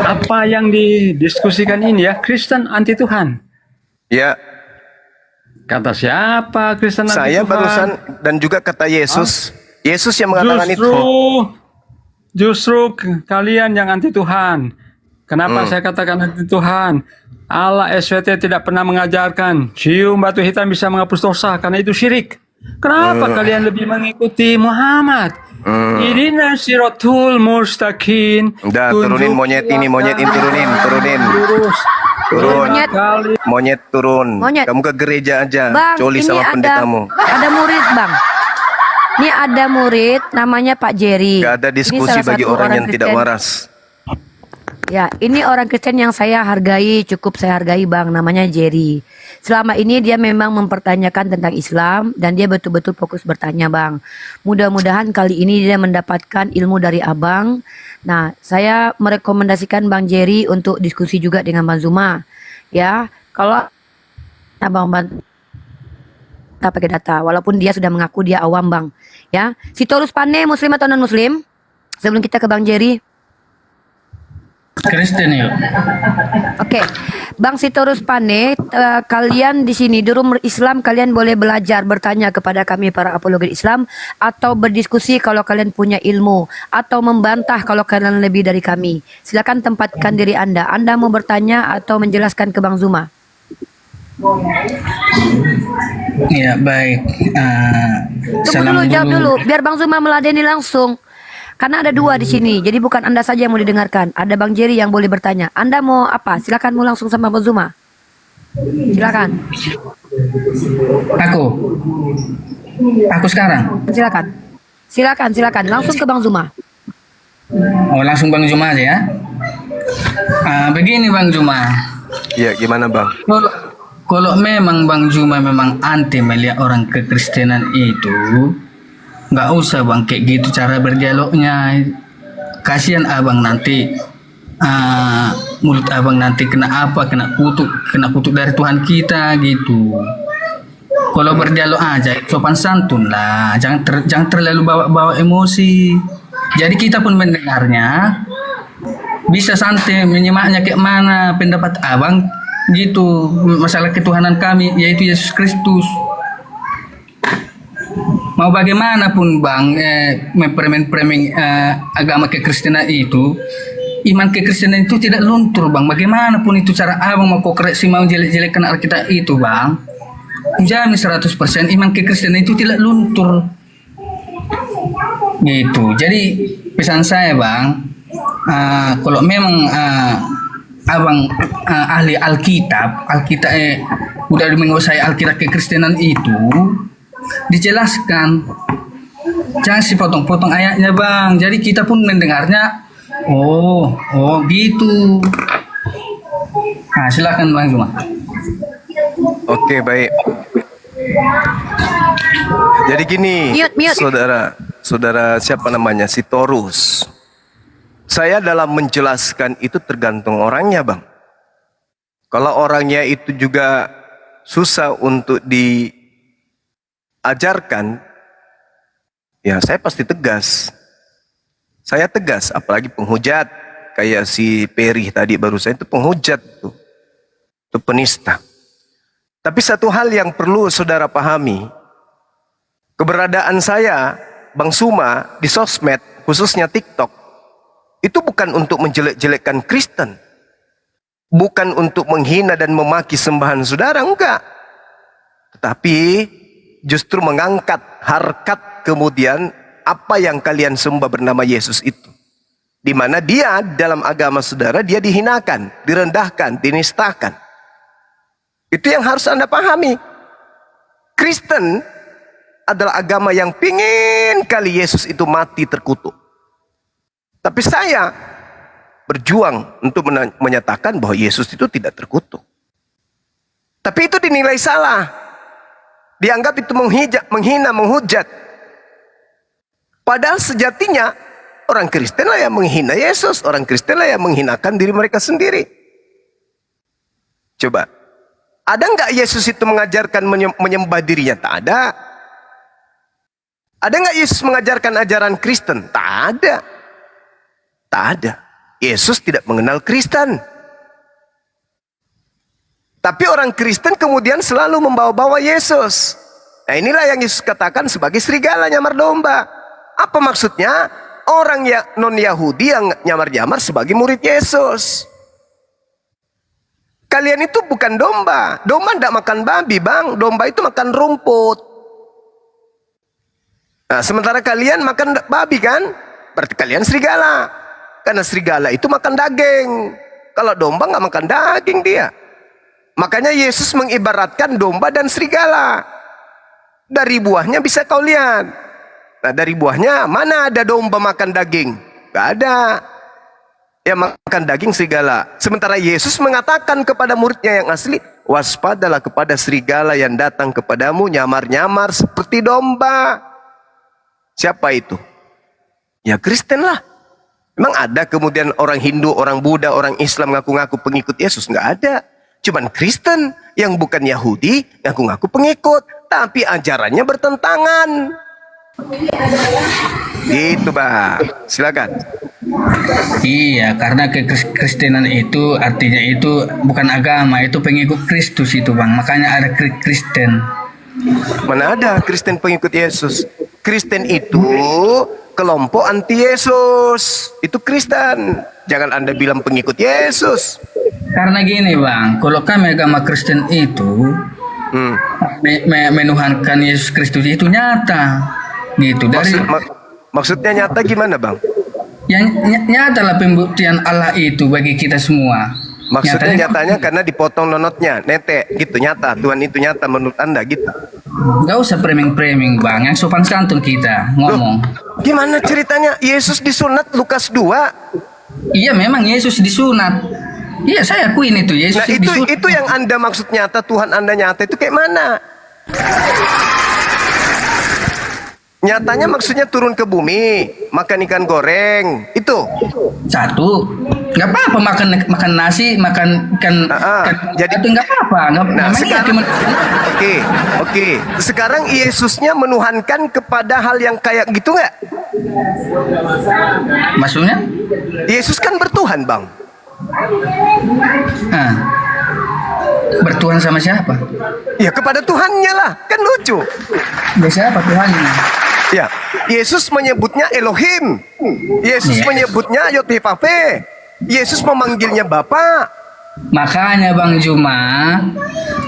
Apa yang didiskusikan ini ya, Kristen anti Tuhan? Ya, Kata siapa Kristen anti saya Tuhan? barusan dan juga kata Yesus. Yesus yang mengatakan itu. Justru kalian yang anti Tuhan. Kenapa saya katakan anti Tuhan? Allah SWT tidak pernah mengajarkan cium batu hitam bisa menghapus dosa, karena itu syirik. Kenapa kalian lebih mengikuti Muhammad? Idina siratul mustaqim. Udah, turunin monyet ini turunin. Lurus. Turun. Monyet turun. Monyet. Kamu ke gereja aja. Bang, Coli ini sama pendetamu. ada murid Bang. Ini ada murid namanya Pak Jerry. Gak ada Ini diskusi salah bagi satu orang yang tidak Kristen. waras. Ya, ini orang Kristen yang saya hargai, cukup saya hargai Bang, namanya Jerry. Selama ini dia memang mempertanyakan tentang Islam dan dia betul-betul fokus bertanya Bang. Mudah-mudahan kali ini dia mendapatkan ilmu dari Abang. Nah, saya merekomendasikan Bang Jerry untuk diskusi juga dengan Bang Zuma. Ya, kalau Abang kita pakai data, walaupun dia sudah mengaku dia awam Bang. Ya, Sitorus Pane Muslim atau non Muslim? Sebelum kita ke Bang Jerry. Kristen yuk. Oke, Bang Sitorus Pane, kalian di sini di Room Islam kalian boleh belajar bertanya kepada kami para apologet Islam atau berdiskusi kalau kalian punya ilmu atau membantah kalau kalian lebih dari kami. Silakan tempatkan diri Anda. Anda mau bertanya atau menjelaskan ke Bang Zuma? Ya baik. Tunggu dulu, jawab dulu, biar Bang Zuma meladeni langsung. Karena ada dua di sini, jadi bukan Anda saja yang mau didengarkan. Ada Bang Jerry yang boleh bertanya. Anda mau apa? Silakan mau langsung sama Bang Zuma. Silakan. Aku sekarang. Silakan. Langsung ke Bang Zuma. Oh langsung Bang Zuma aja ya. Begini Bang Zuma. Ya, gimana Bang? Kalau memang Bang Zuma memang anti melihat orang kekristenan itu, nggak usah Bang kayak gitu cara berdialognya. Kasihan Abang nanti, mulut Abang nanti kena kutuk dari Tuhan kita gitu. Kalau berdialog aja sopan santun lah, jangan terlalu bawa emosi. Jadi kita pun mendengarnya bisa santai menyimaknya kayak mana pendapat Abang gitu, masalah ketuhanan kami yaitu Yesus Kristus. Mau bagaimanapun Bang mempermain agama kekristenan itu, iman kekristenan itu tidak luntur Bang. Bagaimanapun itu cara Abang mau koreksi, mau jelek-jelekan Alkitab itu Bang, jamin 100% iman kekristenan itu tidak luntur gitu. Jadi pesan saya Bang, kalau memang Abang ahli Alkitab udah menguasai Alkitab kekristenan itu, dijelaskan, jangan sih potong-potong ayatnya Bang. Jadi kita pun mendengarnya, oh gitu. Nah silakan Bang Zuma. Oke, baik. Jadi gini, Mute. saudara siapa namanya, Sitorus. Saya dalam menjelaskan itu tergantung orangnya Bang. Kalau orangnya itu juga susah untuk diajarkan, ya saya pasti tegas. Saya tegas, apalagi penghujat. Kayak si Peri tadi barusan itu penghujat tuh. Itu penista. Tapi satu hal yang perlu saudara pahami, keberadaan saya, Bang Suma, di sosmed, khususnya TikTok, itu bukan untuk menjelek-jelekkan Kristen. Bukan untuk menghina dan memaki sembahan saudara, enggak. Tetapi justru mengangkat harkat kemudian apa yang kalian sembah bernama Yesus itu. Di mana dia dalam agama saudara, dia dihinakan, direndahkan, dinistakan. Itu yang harus Anda pahami. Kristen adalah agama yang pingin kali Yesus itu mati terkutuk. Tapi saya berjuang untuk menyatakan bahwa Yesus itu tidak terkutuk. Tapi itu dinilai salah. Dianggap itu menghina, menghujat. Padahal sejatinya orang Kristen lah yang menghina Yesus. Orang Kristen lah yang menghinakan diri mereka sendiri. Coba. Ada nggak Yesus itu mengajarkan menyembah dirinya? Tak ada. Ada nggak Yesus mengajarkan ajaran Kristen? Tak ada. Tak ada. Yesus tidak mengenal Kristen. Tapi orang Kristen kemudian selalu membawa-bawa Yesus. Nah inilah yang Yesus katakan sebagai serigala nyamar domba. Apa maksudnya? Orang yang non-Yahudi yang nyamar-nyamar sebagai murid Yesus. Kalian itu bukan domba. Domba tidak makan babi, bang. Domba itu makan rumput. Nah, sementara kalian makan babi kan? Berarti kalian serigala. Karena serigala itu makan daging. Kalau domba nggak makan daging dia. Makanya Yesus mengibaratkan domba dan serigala. Dari buahnya bisa kau lihat. Nah dari buahnya mana ada domba makan daging? Gak ada. Yang makan daging serigala. Sementara Yesus mengatakan kepada muridnya yang asli, waspadalah kepada serigala yang datang kepadamu nyamar-nyamar seperti domba. Siapa itu? Ya Kristen lah. Memang ada kemudian orang Hindu, orang Buddha, orang Islam ngaku-ngaku pengikut Yesus? Nggak ada. Cuman Kristen yang bukan Yahudi ngaku-ngaku pengikut, tapi ajarannya bertentangan. Gitu, Bang. Silakan. Iya, karena kekristenan itu artinya itu bukan agama, itu pengikut Kristus itu, Bang. Makanya ada Kristen. Mana ada Kristen pengikut Yesus? Kristen itu kelompok anti Yesus. Itu Kristen. Jangan Anda bilang pengikut Yesus. Karena gini, Bang, kalau kami agama Kristen itu menuhankan Yesus Kristus itu nyata. Gitu. Dari Maksudnya nyata gimana, Bang? yang nyata lah pembuktian Allah itu bagi kita semua. Maksudnya nyatanya karena dipotong nonotnya, netek gitu, nyata. Tuhan itu nyata menurut Anda gitu. Gak usah framing-framing, Bang, yang sopan santun kita ngomong. Loh, gimana ceritanya Yesus disunat Lukas 2? Iya, memang Yesus disunat. Iya, saya akuin itu Yesus Nah itu yang Anda maksud nyata, Tuhan Anda nyata itu kayak mana? Nyatanya maksudnya turun ke bumi, makan ikan goreng, itu. Satu, nggak apa-apa makan nasi, makan ikan. Jadi itu nggak apa-apa. Nah, sekarang, oke. Sekarang Yesusnya menuhankan kepada hal yang kayak gitu nggak? Maksudnya? Yesus kan bertuhan, Bang. Bertuhan sama siapa? Ya kepada Tuhannya lah, kan lucu. Ya siapa Tuhannya? Ya, Yesus menyebutnya Elohim. Yesus menyebutnya Yotevave. Yesus memanggilnya Bapa. Makanya Bang Juma,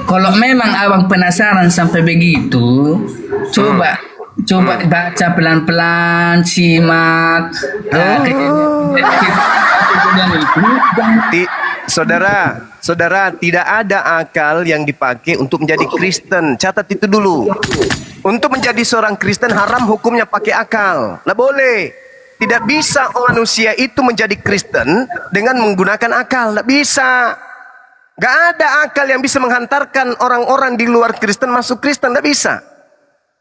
kalau memang abang penasaran sampai begitu, coba baca pelan-pelan, simak. Saudara, tidak ada akal yang dipakai untuk menjadi Kristen. Catat itu dulu. Untuk menjadi seorang Kristen haram hukumnya pakai akal. Nggak boleh. Tidak bisa manusia itu menjadi Kristen dengan menggunakan akal. Nggak bisa. Nggak ada akal yang bisa menghantarkan orang-orang di luar Kristen masuk Kristen. Nggak bisa.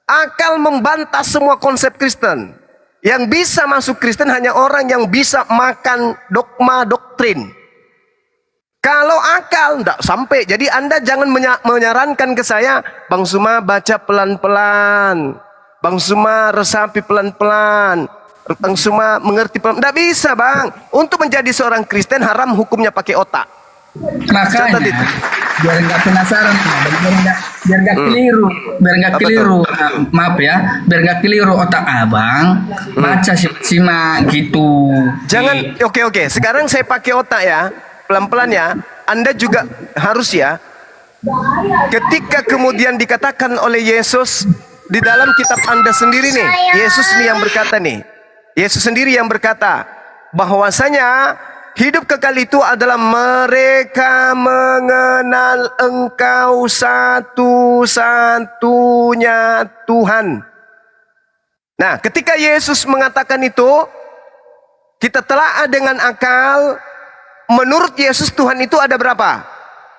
Akal membantah semua konsep Kristen. Yang bisa masuk Kristen hanya orang yang bisa makan dogma doktrin. Kalau akal tidak sampai. Jadi Anda jangan menyarankan ke saya, Bang Suma baca pelan-pelan, Bang Suma resapi pelan-pelan, Bang Suma mengerti pelan. Tidak bisa, Bang. Untuk menjadi seorang Kristen haram hukumnya pakai otak. Makanya biar nggak penasaran, biar nggak keliru, maaf ya, biar nggak keliru otak abang, baca simak gitu. Jangan, oke. Sekarang saya pakai otak ya. Pelan-pelan ya, Anda juga harus ya. Ketika kemudian dikatakan oleh Yesus, di dalam kitab Anda sendiri nih, Yesus nih yang berkata nih. Yesus sendiri yang berkata bahwasanya hidup kekal itu adalah mereka mengenal Engkau satu-satunya Tuhan. Nah, ketika Yesus mengatakan itu, kita telah dengan akal, menurut Yesus Tuhan itu ada berapa?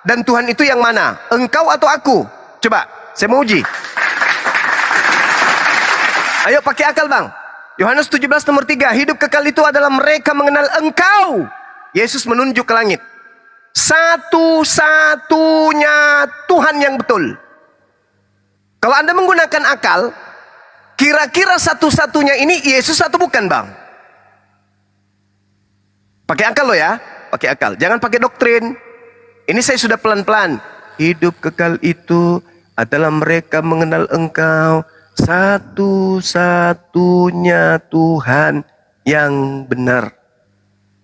Dan Tuhan itu yang mana? Engkau atau aku? Coba, saya mau uji. Ayo pakai akal bang. Yohanes 17 nomor 3. Hidup kekal itu adalah mereka mengenal Engkau. Yesus menunjuk ke langit. Satu-satunya Tuhan yang betul. Kalau Anda menggunakan akal, kira-kira satu-satunya ini Yesus atau bukan bang? Pakai akal lo ya. Pakai akal. Jangan pakai doktrin. Ini saya sudah pelan-pelan. Hidup kekal itu adalah mereka mengenal Engkau satu-satunya Tuhan yang benar.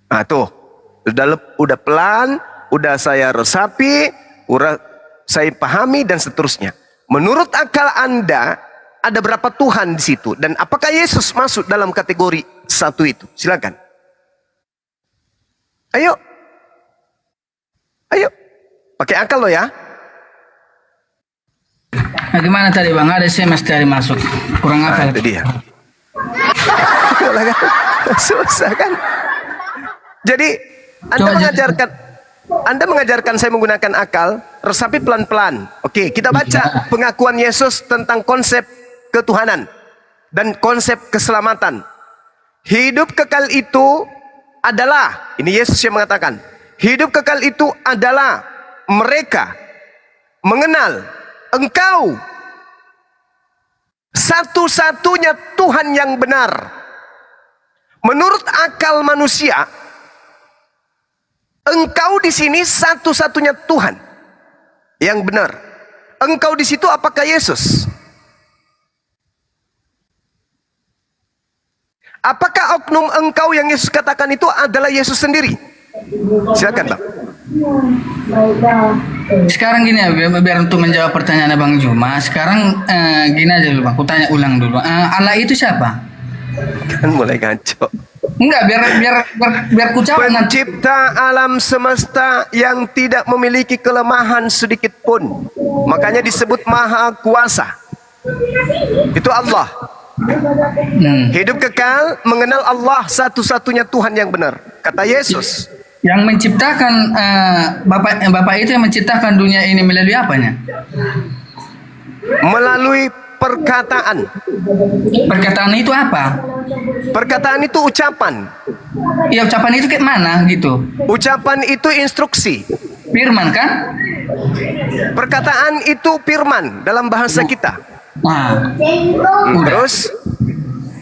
Nah tuh, udah pelan, udah saya resapi, udah saya pahami dan seterusnya. Menurut akal Anda, ada berapa Tuhan di situ? Dan apakah Yesus masuk dalam kategori satu itu? Silakan. Ayo. Ayo. Pakai akal lo ya. Nah, gimana tadi bang? Ada SMS tadi masuk. Kurang apa? Itu dia. Susah kan? Jadi Anda mengajarkan saya menggunakan akal, resapi pelan-pelan. Oke, kita baca pengakuan Yesus tentang konsep ketuhanan dan konsep keselamatan. Hidup kekal itu adalah, ini Yesus yang mengatakan, hidup kekal itu adalah mereka mengenal Engkau satu-satunya Tuhan yang benar. Menurut akal manusia, Engkau di sini satu-satunya Tuhan yang benar. Engkau di situ apakah Yesus? Apakah oknum Engkau yang Yesus katakan itu adalah Yesus sendiri? Silakan Bang. Sekarang gini ya, biar untuk menjawab pertanyaan Bang Juma. Sekarang gini aja dulu Bang, aku tanya ulang dulu. Allah itu siapa? Kan mulai ngaco. Enggak, biar ku jawab nanti. Pencipta alam semesta yang tidak memiliki kelemahan sedikit pun. Makanya disebut Maha Kuasa. Itu Allah. Hidup kekal mengenal Allah satu-satunya Tuhan yang benar. Kata Yesus. Yang menciptakan Bapak itu yang menciptakan dunia ini melalui apanya? Melalui perkataan. Perkataan itu apa? Perkataan itu ucapan. Ya ucapan itu kayak mana gitu? Ucapan itu instruksi. Firman kan? Perkataan itu firman dalam bahasa kita. Nah,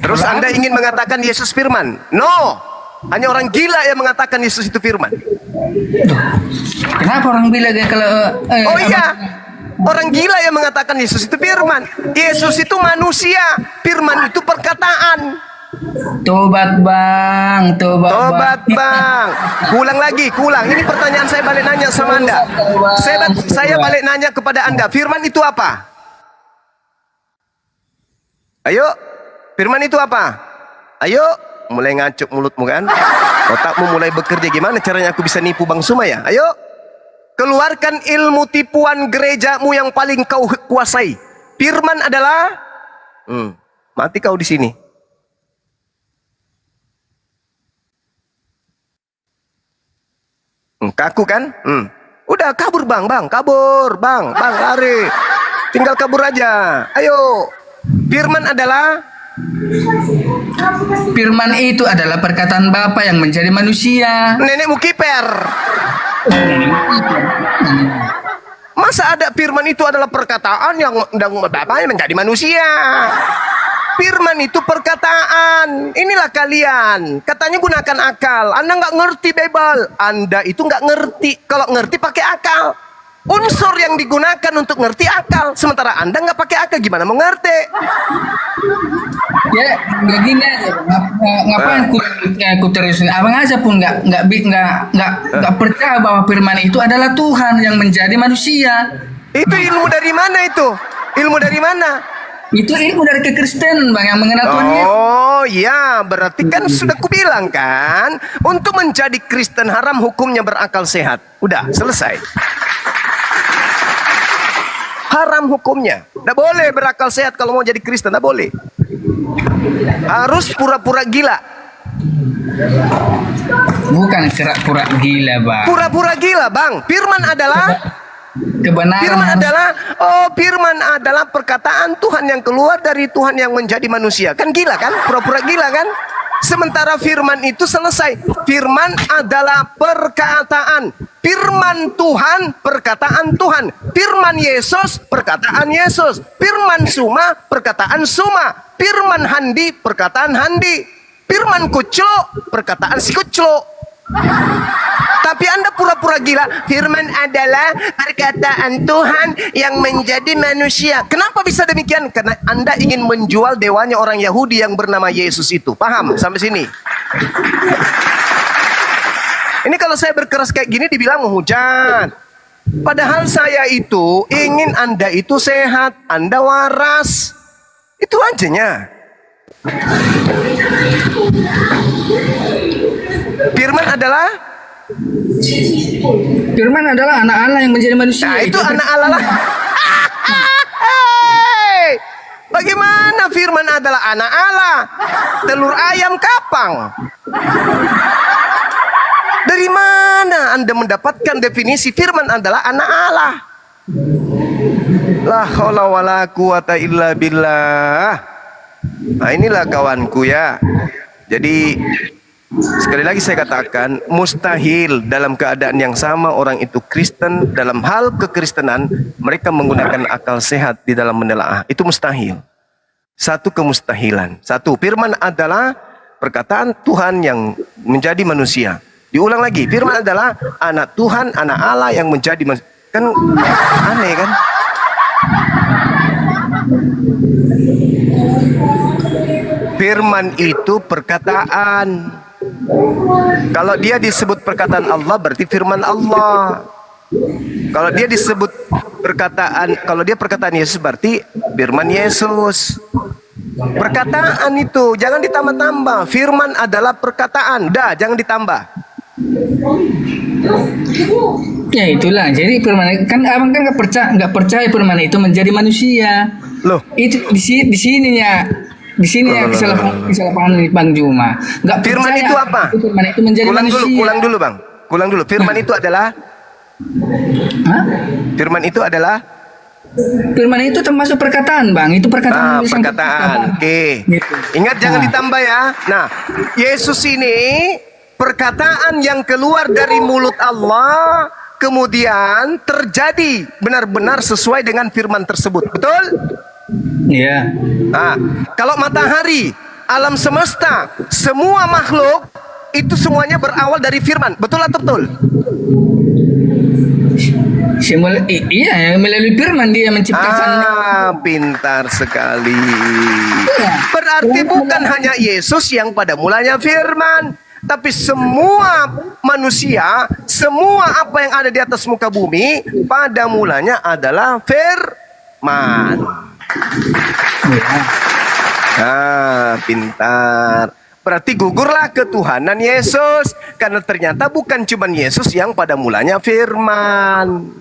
Terus Anda ingin mengatakan Yesus firman? No. Hanya orang gila yang mengatakan Yesus itu firman. kenapa orang bilang kalau Oh iya. Orang gila yang mengatakan Yesus itu firman. Yesus itu manusia. Firman itu perkataan. Tobat bang, Tobat bang. Kulang lagi, kulang. Ini pertanyaan saya balik nanya sama Anda. Saya balik nanya kepada Anda. Firman itu apa? Ayo. Firman itu apa? Ayo. Mulai ngacuk mulutmu kan? Otakmu mulai bekerja. Gimana caranya aku bisa nipu Bang Suma ya? Ayo. Keluarkan ilmu tipuan gerejamu yang paling kau kuasai. Firman adalah mati kau di sini. Kaku kan? Udah kabur bang, kabur bang, lari. Tinggal kabur aja. Ayo. Firman adalah Firman itu adalah perkataan Bapa yang menjadi manusia. nenekmu kiper. Masa ada firman itu adalah perkataan yang menjadi manusia? Firman itu perkataan. Inilah kalian. Katanya gunakan akal. Anda nggak ngerti Bible. Anda itu nggak ngerti. Kalau ngerti pakai akal. Unsur yang digunakan untuk ngerti akal. Sementara Anda nggak pakai akal, gimana mau ngerti? Ya, nggak gini aja. Ngapain ku terusin? Abang aja pun nggak percaya bahwa firman itu adalah Tuhan yang menjadi manusia. Itu ilmu dari mana itu? Ilmu dari mana? Itu ilmu dari kekristenan bang yang mengenal Tuhan Yesus. Oh ya, berarti kan sudah kubilang kan, untuk menjadi Kristen haram hukumnya berakal sehat. Udah, selesai. Haram hukumnya. Tidak boleh berakal sehat kalau mau jadi Kristen, tidak boleh. Harus pura-pura gila. Bukan pura gila bang. Pura-pura gila, Bang. Firman adalah Kebenaran Firman adalah perkataan Tuhan yang keluar dari Tuhan yang menjadi manusia. Kan gila kan? Pura-pura gila kan? Sementara firman itu selesai. Firman adalah perkataan. Firman Tuhan, perkataan Tuhan. Firman Yesus, perkataan Yesus. Firman Suma, perkataan Suma. Firman Handi, perkataan Handi. Firman Kuclo, perkataan si Kuclo. Tapi Anda pura-pura gila. Firman adalah perkataan Tuhan yang menjadi manusia. Kenapa bisa demikian? Karena Anda ingin menjual dewanya orang Yahudi yang bernama Yesus itu. Paham sampai sini? Ini kalau saya berkeras kayak gini dibilang menghujat. Padahal saya itu ingin Anda itu sehat, Anda waras. Itu ajanya. Firman adalah anak Allah yang menjadi manusia. Nah, itu anak Allah lah. Hey, bagaimana firman adalah anak Allah? Telur ayam kapang. Dari mana Anda mendapatkan definisi firman adalah anak Allah? La haula wala quwata illa billah. Nah, inilah kawanku ya. Jadi sekali lagi saya katakan, mustahil dalam keadaan yang sama orang itu Kristen, dalam hal kekristenan mereka menggunakan akal sehat di dalam menelaah. Itu mustahil. Satu kemustahilan. Satu, firman adalah perkataan Tuhan yang menjadi manusia. Diulang lagi, firman adalah anak Tuhan, anak Allah yang menjadi manusia. Kan aneh kan? Firman itu perkataan. Kalau dia disebut perkataan Allah berarti firman Allah. Kalau dia disebut perkataan Yesus berarti firman Yesus. Perkataan itu jangan ditambah-tambah. Firman adalah perkataan. Dah, jangan ditambah. Ya itulah. Jadi firman kan abang kan nggak percaya firman itu menjadi manusia. Loh, Itu di sini ya kesalahan Bang Juma. Nggak firman percaya itu apa? Firman itu menjadi manusia. Ulang dulu. Firman itu adalah Hah? Firman itu adalah Firman itu termasuk perkataan, Bang. Itu perkataan. perkataan. Oke. Gitu. Ingat jangan ditambah ya. Nah, Yesus ini perkataan yang keluar dari mulut Allah kemudian terjadi benar-benar sesuai dengan firman tersebut. Betul? Iya. Nah, kalau matahari, alam semesta, semua makhluk itu semuanya berawal dari firman. Betul atau betul? Iya, melalui firman dia menciptakan. Pintar sekali. Iya. Berarti bukan hanya Yesus yang pada mulanya firman, tapi semua manusia, semua apa yang ada di atas muka bumi pada mulanya adalah firman. Pintar. Berarti gugurlah ketuhanan Yesus, karena ternyata bukan cuma Yesus yang pada mulanya firman.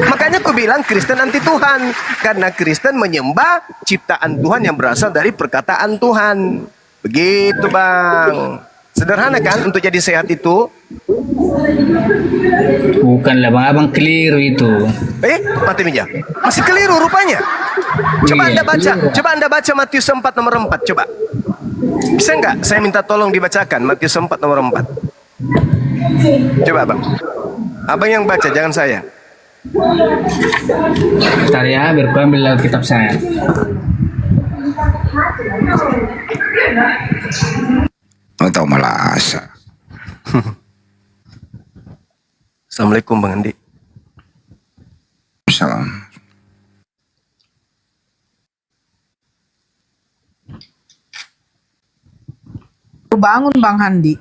Makanya aku bilang Kristen anti Tuhan, karena Kristen menyembah ciptaan Tuhan yang berasal dari perkataan Tuhan. Begitu Bang. Sederhana kan untuk jadi sehat itu? Bukanlah Bang, abang keliru itu. Mati meja. Masih keliru rupanya. Coba Iya, Anda baca. keliru. Coba Anda baca Matius 4 nomor 4. Coba. Bisa nggak? Saya minta tolong dibacakan Matius 4 nomor 4. Coba Bang. Abang yang baca, jangan saya. Bentar ya, biar gua ambil kitab saya. Atau malah asa. Assalamualaikum Bang Andi. Salam. Bangun Bang Handi.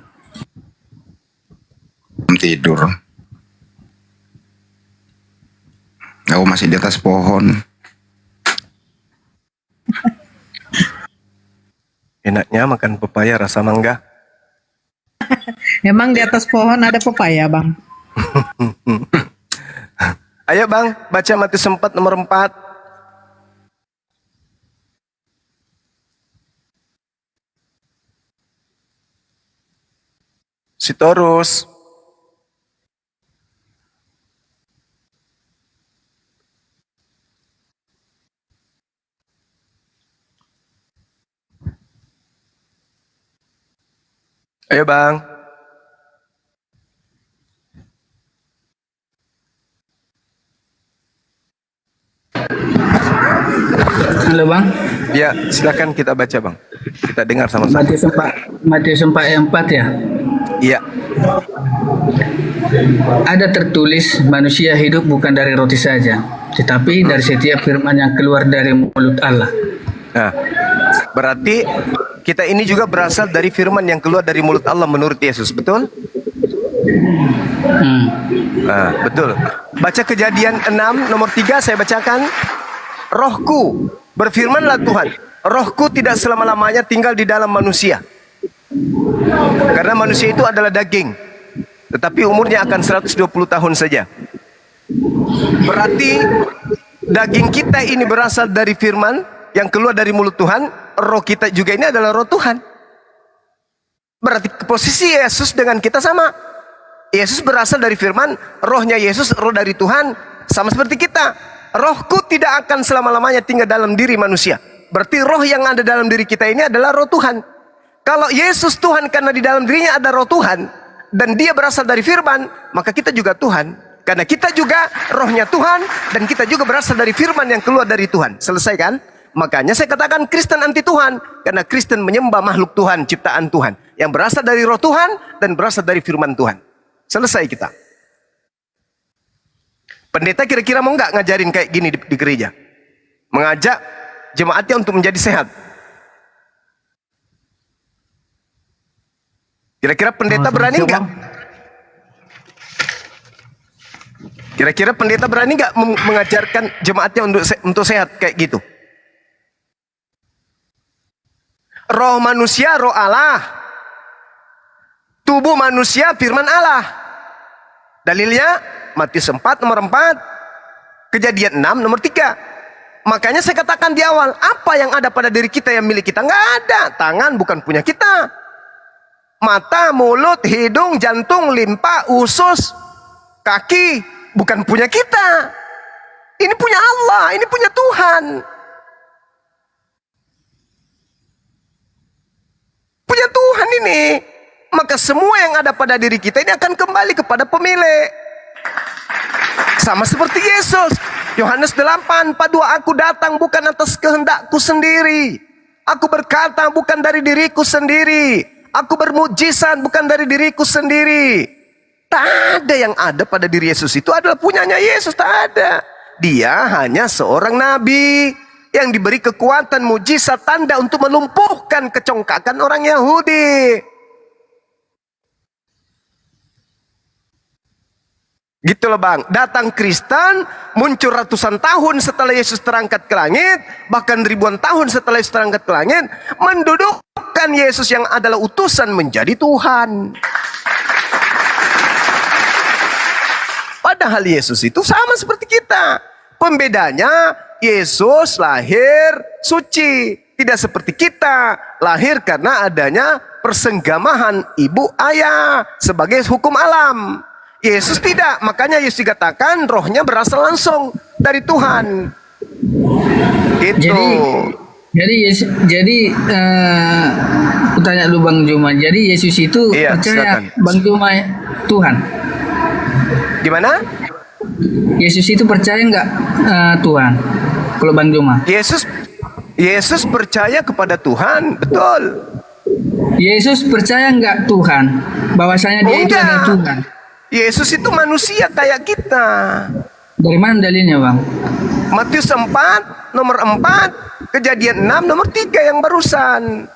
Tidur. Aku masih di atas pohon. Enaknya makan pepaya rasa mangga. Emang di atas pohon ada pepaya, Bang? Ayo Bang, baca Matius 4 nomor 4. Sitorus. Ayo Bang. Halo Bang, Ya, silakan kita baca Bang. Kita dengar sama-sama. Matius 4 ayat 4 ya. Iya. Ada tertulis manusia hidup bukan dari roti saja, tetapi dari setiap firman yang keluar dari mulut Allah. Nah, berarti kita ini juga berasal dari firman yang keluar dari mulut Allah menurut Yesus, betul? Nah, betul. Baca Kejadian 6 nomor 3 saya bacakan. Rohku, berfirmanlah Tuhan, rohku tidak selama-lamanya tinggal di dalam manusia. Karena manusia itu adalah daging, tetapi umurnya akan 120 tahun saja. Berarti daging kita ini berasal dari firman yang keluar dari mulut Tuhan. Roh kita juga ini adalah roh Tuhan. Berarti posisi Yesus dengan kita sama. Yesus berasal dari firman, rohnya Yesus, roh dari Tuhan, sama seperti kita. Rohku tidak akan selama-lamanya tinggal dalam diri manusia. Berarti roh yang ada dalam diri kita ini adalah roh Tuhan. Kalau Yesus Tuhan karena di dalam dirinya ada roh Tuhan, dan dia berasal dari firman, maka kita juga Tuhan. Karena kita juga rohnya Tuhan, dan kita juga berasal dari firman yang keluar dari Tuhan. Selesai kan? Makanya saya katakan Kristen anti Tuhan. Karena Kristen menyembah makhluk Tuhan, ciptaan Tuhan. Yang berasal dari roh Tuhan, dan berasal dari firman Tuhan. Selesai kita. Pendeta kira-kira mau nggak ngajarin kayak gini di gereja? Mengajak jemaatnya untuk menjadi sehat. Kira-kira pendeta berani nggak? Kira-kira pendeta berani nggak mengajarkan jemaatnya untuk sehat kayak gitu? Roh manusia, roh Allah. Tubuh manusia, firman Allah. Dalilnya Matius 4 nomor 4, Kejadian 6 nomor 3. Makanya saya katakan di awal, apa yang ada pada diri kita yang milik kita? Nggak ada. Tangan bukan punya kita. Mata, mulut, hidung, jantung, limpa, usus, kaki bukan punya kita. Ini punya Allah, ini punya Tuhan. Punya Tuhan ini. Maka semua yang ada pada diri kita ini akan kembali kepada pemilik. Sama seperti Yesus. Yohanes 8:42, aku datang bukan atas kehendakku sendiri. Aku berkata bukan dari diriku sendiri. Aku bermujizat bukan dari diriku sendiri. Tak ada yang ada pada diri Yesus itu adalah punyanya Yesus. Tak ada. Dia hanya seorang nabi yang diberi kekuatan, mujizat, tanda untuk melumpuhkan kecongkakan orang Yahudi. Gitu loh Bang. Datang Kristen muncul ratusan tahun setelah Yesus terangkat ke langit, bahkan ribuan tahun setelah Yesus terangkat ke langit, mendudukkan Yesus yang adalah utusan menjadi Tuhan. Padahal Yesus itu sama seperti kita. Pembedanya Yesus lahir suci, tidak seperti kita lahir karena adanya persenggamahan ibu ayah sebagai hukum alam. Yesus tidak, makanya Yesus dikatakan rohnya berasal langsung dari Tuhan. Gitu. Jadi aku tanya dulu Bang Juma. Jadi Yesus itu percaya silakan. Bang Juma Tuhan? Gimana? Yesus itu percaya nggak Tuhan? Kalau Bang Juma? Yesus percaya kepada Tuhan, betul. Yesus percaya nggak Tuhan? Bahwasanya dia itu adalah Tuhan. Yesus itu manusia kayak kita. Dari mana dalilnya Bang? Matius 4 nomor 4, Kejadian 6 nomor 3 yang barusan.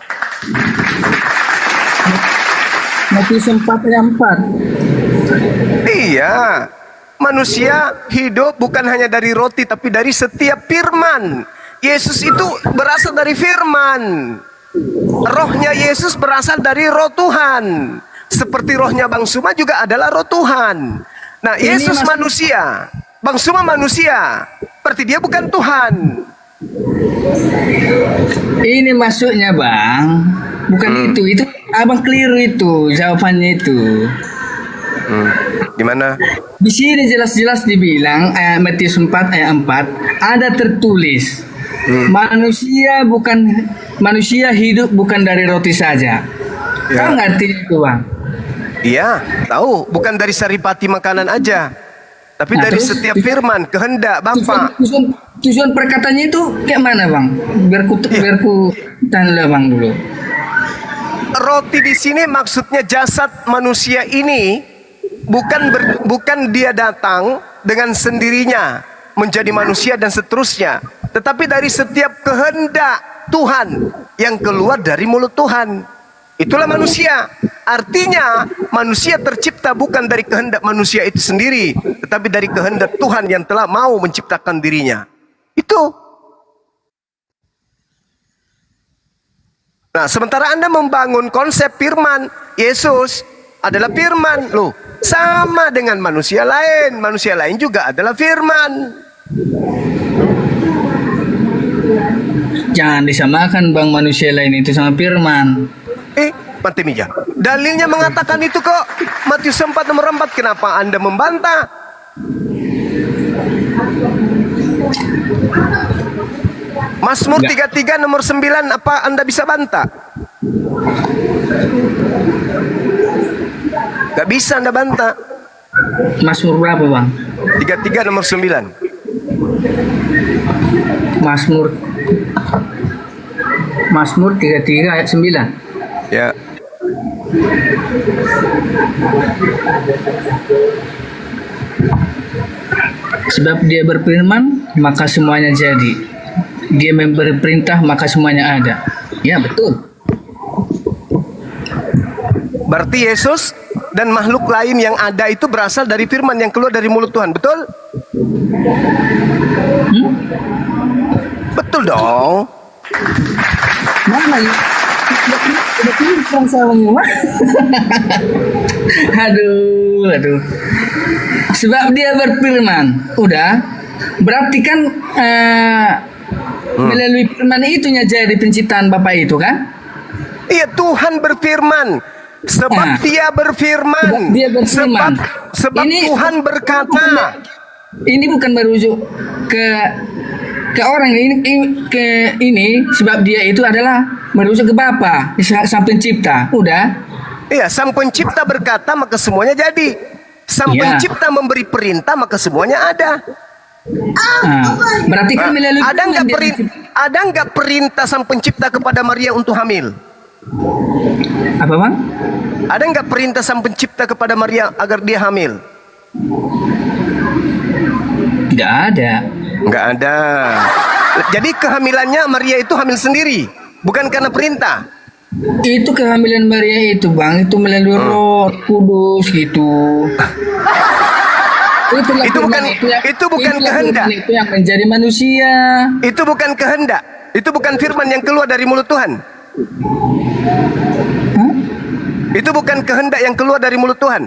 Matius 4 ayat 4. Iya. Manusia hidup bukan hanya dari roti tapi dari setiap firman. Yesus itu berasal dari firman. rohnya Yesus berasal dari roh Tuhan. Seperti rohnya Bang Suma juga adalah roh Tuhan. Nah, Yesus manusia, Bang Suma manusia. Berarti dia bukan Tuhan. Ini maksudnya bang, bukan itu abang keliru itu jawabannya itu. Gimana? Di sini jelas-jelas dibilang Matius 4 ayat 4 ada tertulis manusia hidup bukan dari roti saja. Kau ngerti itu bang? Iya, tahu. Bukan dari saripati makanan aja, tapi dari terus? setiap firman, kehendak Bapa. Tujuan perkataannya itu kayak mana bang? Biar ku tanya bang dulu. Roti di sini maksudnya jasad manusia ini bukan dia datang dengan sendirinya menjadi manusia dan seterusnya, tetapi dari setiap kehendak Tuhan yang keluar dari mulut Tuhan. Itulah manusia. Artinya manusia tercipta bukan dari kehendak manusia itu sendiri, tetapi dari kehendak Tuhan yang telah mau menciptakan dirinya. Itu. Nah, sementara Anda membangun konsep firman, Yesus adalah firman. Loh, sama dengan manusia lain. Manusia lain juga adalah firman. Jangan disamakan bang manusia lain itu sama firman. Mati Mija. Dalilnya mengatakan itu kok. Matius 4 nomor 4. Kenapa Anda membantah? Mazmur 33 nomor 9. Apa Anda bisa bantah? Gak bisa Anda bantah. Mazmur berapa bang? 33 nomor 9. Mazmur 33 ayat 9. Ya. Sebab dia berfirman maka semuanya jadi. Dia memberi perintah maka semuanya ada. Ya betul. Berarti Yesus dan makhluk lain yang ada itu berasal dari firman yang keluar dari mulut Tuhan. Betul? Betul dong. Mana ya? Aduh. Sebab dia berfirman, udah. Berarti kan melalui firman itunya jadi penciptaan Bapak itu kan? Iya, Tuhan berfirman. Sebab dia berfirman. Dia berfirman. Sebab Tuhan berkata. Ini bukan merujuk ke orang ini sebab dia itu adalah merujuk ke Bapa sang pencipta. Udah. Iya, sang pencipta berkata maka semuanya jadi. Sang pencipta memberi perintah maka semuanya ada. Berarti kan melalui ada nggak perintah sang pencipta kepada Maria untuk hamil? Apa bang? Ada nggak perintah sang pencipta kepada Maria agar dia hamil? Nggak ada. Nggak ada. Jadi kehamilannya Maria itu hamil sendiri, bukan karena perintah. Itu kehamilan Maria itu bang, itu melalui Roh Kudus gitu. Itu bukan kehendak. Itu yang menjadi manusia. Itu bukan kehendak. Itu bukan firman yang keluar dari mulut Tuhan. Itu bukan kehendak yang keluar dari mulut Tuhan.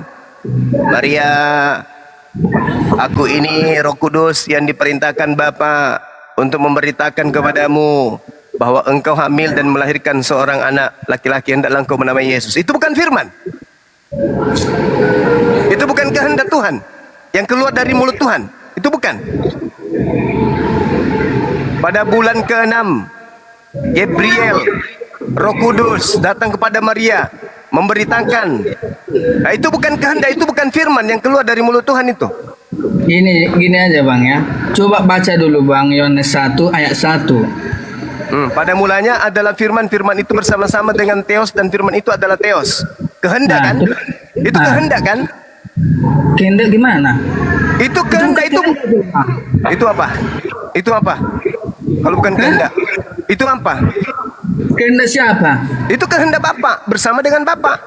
Maria, aku ini Roh Kudus yang diperintahkan Bapa untuk memberitakan kepadamu bahwa engkau hamil dan melahirkan seorang anak laki-laki, hendaklah engkau menamai Yesus. Itu bukan firman. Itu bukan kehendak Tuhan yang keluar dari mulut Tuhan. Itu bukan. Pada bulan ke-6, Gabriel, Roh Kudus datang kepada Maria memberitakan. Nah, itu bukan kehendak, itu bukan firman yang keluar dari mulut Tuhan itu. Gini aja bang ya. Coba baca dulu bang Yohanes 1 ayat 1. Pada mulanya adalah firman, firman itu bersama-sama dengan Theos dan firman itu adalah Theos. Kehendak kan? Itu kehendak kan? Kehendak gimana? Itu kehendak itu. Itu apa? Itu apa? Kalau bukan kehendak, itu apa? Kehendak siapa? Itu kehendak Bapa bersama dengan Bapa.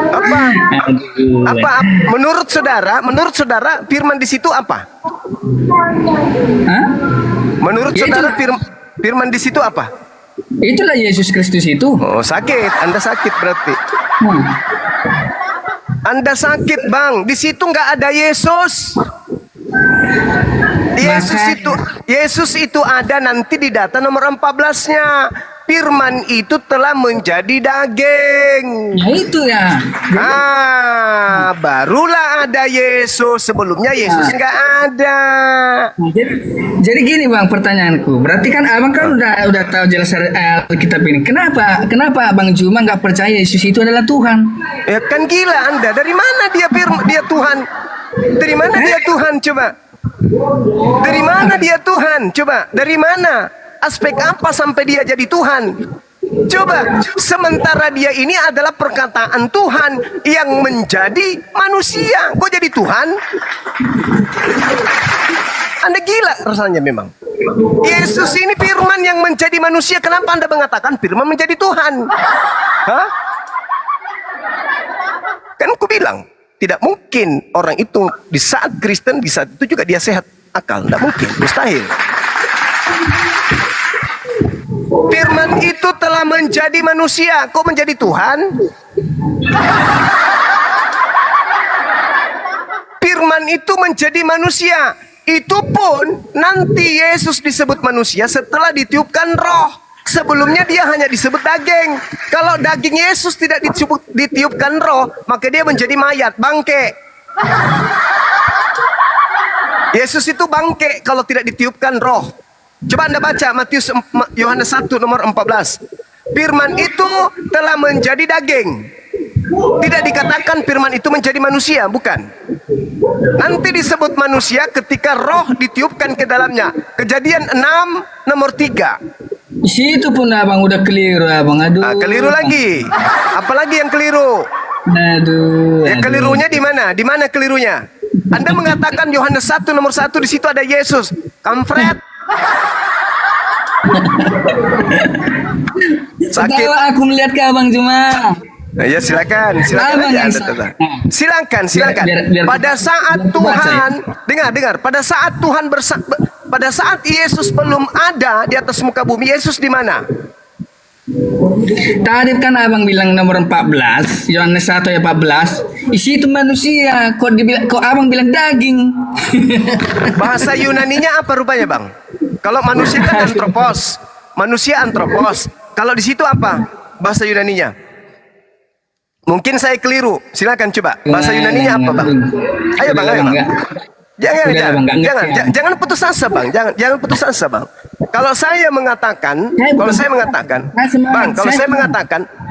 Apa? Aduh. Apa? Menurut saudara firman di situ apa? Hah? Menurut Ya, saudara itulah. firman di situ apa? Itulah Yesus Kristus itu. Oh, sakit. Anda sakit berarti. Hmm. Anda sakit, Bang. Di situ nggak ada Yesus. Yesus itu ada nanti di data nomor 14-nya. Firman itu telah menjadi daging. Nah itu ya. Barulah ada Yesus. Sebelumnya Yesus nggak ada. Nah, jadi gini bang, pertanyaanku. Berarti kan abang kan udah tahu jelas Alkitab ini. Kenapa Bang Juma nggak percaya Yesus itu adalah Tuhan? Ya kan gila Anda. Dari mana dia Tuhan? Dari mana dia Tuhan? Coba. Dari mana dia Tuhan? Coba. Dari mana? Aspek apa sampai dia jadi Tuhan? Coba. Sementara dia ini adalah perkataan Tuhan yang menjadi manusia. Kok jadi Tuhan? Anda gila rasanya memang. Yesus ini firman yang menjadi manusia. Kenapa Anda mengatakan firman menjadi Tuhan? Hah? Kan aku bilang, tidak mungkin orang itu di saat Kristen, di saat itu juga dia sehat akal. Tidak mungkin, mustahil. Firman itu telah menjadi manusia. Kok menjadi Tuhan? Firman itu menjadi manusia. Itu pun nanti Yesus disebut manusia setelah ditiupkan roh. Sebelumnya dia hanya disebut daging. Kalau daging Yesus tidak ditiupkan roh, maka dia menjadi mayat, bangke. Yesus itu bangke kalau tidak ditiupkan roh. Coba Anda baca Yohanes 1 nomor 14. Firman itu telah menjadi daging. Tidak dikatakan firman itu menjadi manusia, bukan. Nanti disebut manusia ketika roh ditiupkan ke dalamnya. Kejadian 6 nomor 3. Di situ pun abang udah keliru abang. Aduh. Keliru lagi. Apalagi yang keliru? Aduh. Ya kelirunya di mana? Di mana kelirunya? Anda mengatakan Yohanes 1 nomor 1 di situ ada Yesus. Kampret. Sakit. Tahu aku melihat ke abang Juma. Ya silakan Abang aja yang Anda. salah. Silakan. Biar- Pada saat Tuhan, dengar. Pada saat Tuhan pada saat Yesus belum ada di atas muka bumi, Yesus di mana? Tadi kan abang bilang nomor 14, Yohanes 1 ayat 14. Isi itu manusia. Kok abang bilang daging? Bahasa Yunaninya apa rupanya, Bang? Kalau manusia kan antropos. Manusia antropos. Kalau di situ apa bahasa Yunaninya? Mungkin saya keliru. Silakan coba. Bahasa Yunaninya apa, Bang? Ayo, Bang. Jangan putus asa, Bang. Jangan putus asa, Bang. Kalau saya mengatakan,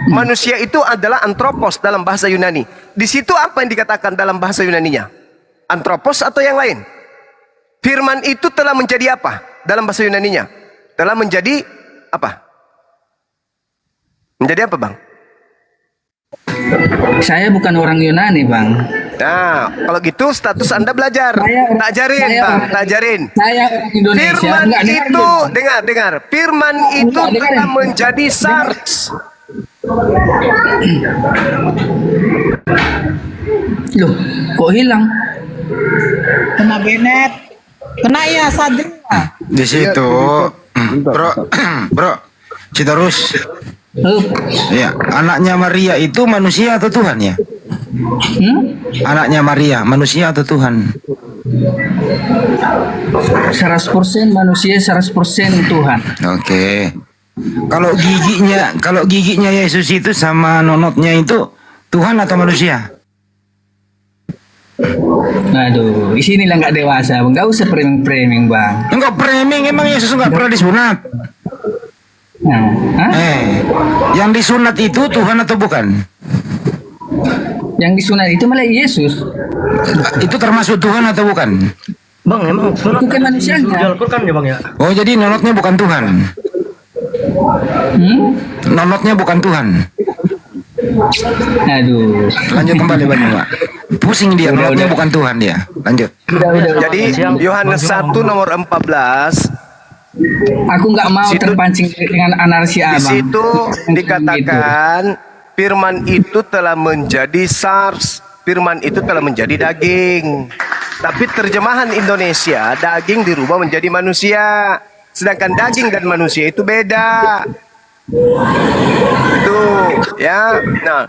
manusia itu adalah antropos dalam bahasa Yunani. Di situ apa yang dikatakan dalam bahasa Yunaninya? Antropos atau yang lain? Firman itu telah menjadi apa dalam bahasa Yunaninya? Telah menjadi apa? Menjadi apa, Bang? Saya bukan orang Yunani, Bang. Nah, kalau gitu status Anda belajar. Tak ajarin. Saya orang Indonesia. Firman Enggak, itu, dengar. Firman itu telah menjadi SARS. Loh, kok hilang? Kena Benet. Kena ya Sadria. Di situ, bro, Citarus. Ya, anaknya Maria itu manusia atau Tuhan ya? Anaknya Maria, manusia atau Tuhan? 100% manusia, 100% Tuhan. Oke. Kalau giginya Yesus itu sama nonotnya itu Tuhan atau manusia? Aduh, di sini lah nggak dewasa, Bang. Nggak usah framing, Bang. Enggak framing, emang Yesus enggak pernah disunat. Nah, Yang disunat itu Tuhan atau bukan? yang disunat itu malah Yesus. Itu termasuk Tuhan atau bukan? Bang, emang Itu kan manusianya. Al-Qur'an ya, Bang ya? Oh, jadi nonotnya bukan Tuhan. Nonotnya bukan Tuhan. Aduh. Lanjut kembali, Bang. Pusing dia, nonotnya bukan Tuhan dia. Lanjut. Jadi Yohanes 1 nomor 14 Aku nggak mau Situ- terpancing dengan anarki Di abang. situ dikatakan firman itu telah menjadi SARS, firman itu telah menjadi daging. Tapi terjemahan Indonesia, daging dirubah menjadi manusia. Sedangkan daging dan manusia itu beda. Itu ya. Nah,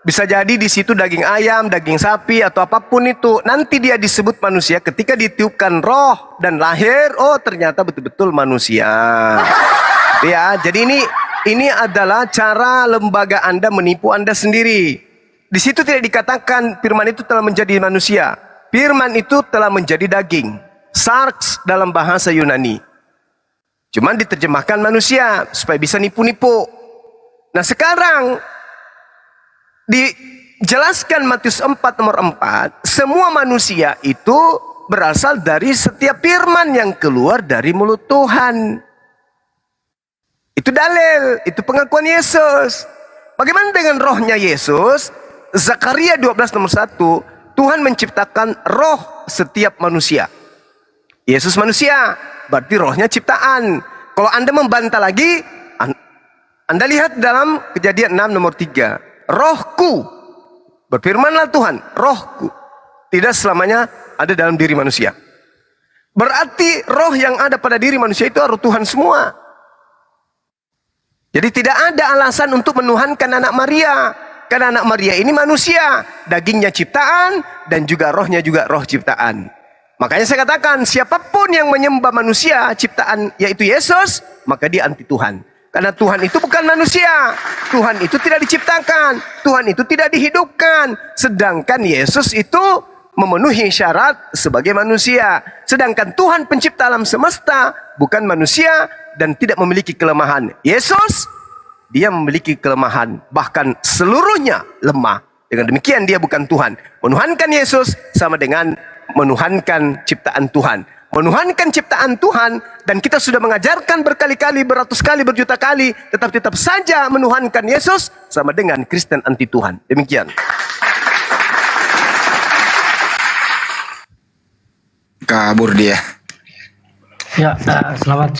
bisa jadi di situ daging ayam, daging sapi atau apapun itu. Nanti dia disebut manusia ketika ditiupkan roh dan lahir, oh ternyata betul-betul manusia. Ya, jadi ini adalah cara lembaga Anda menipu Anda sendiri. Di situ tidak dikatakan firman itu telah menjadi manusia. Firman itu telah menjadi daging. Sarx dalam bahasa Yunani. Cuman diterjemahkan manusia supaya bisa nipu-nipu. Nah, sekarang dijelaskan Matius 4 nomor 4, semua manusia itu berasal dari setiap firman yang keluar dari mulut Tuhan. Itu dalil, itu pengakuan Yesus. Bagaimana dengan rohnya Yesus? Zakaria 12 nomor 1, Tuhan menciptakan roh setiap manusia. Yesus manusia, berarti rohnya ciptaan. Kalau Anda membantah lagi, Anda lihat dalam Kejadian 6 nomor 3. Rohku, berfirmanlah Tuhan, rohku tidak selamanya ada dalam diri manusia. Berarti roh yang ada pada diri manusia itu roh Tuhan semua. Jadi tidak ada alasan untuk menuhankan anak Maria. Karena anak Maria ini manusia, dagingnya ciptaan dan juga rohnya juga roh ciptaan. Makanya saya katakan siapapun yang menyembah manusia ciptaan yaitu Yesus, maka dia anti Tuhan. Karena Tuhan itu bukan manusia. Tuhan itu tidak diciptakan. Tuhan itu tidak dihidupkan. Sedangkan Yesus itu memenuhi syarat sebagai manusia. Sedangkan Tuhan pencipta alam semesta bukan manusia dan tidak memiliki kelemahan. Yesus, dia memiliki kelemahan. Bahkan seluruhnya lemah. Dengan demikian dia bukan Tuhan. Menuhankan Yesus sama dengan menuhankan ciptaan Tuhan. Menuhankan ciptaan Tuhan, dan kita sudah mengajarkan berkali-kali, beratus kali, berjuta kali, tetap saja menuhankan Yesus sama dengan Kristen anti Tuhan. Demikian. Kabur dia. Ya, selamat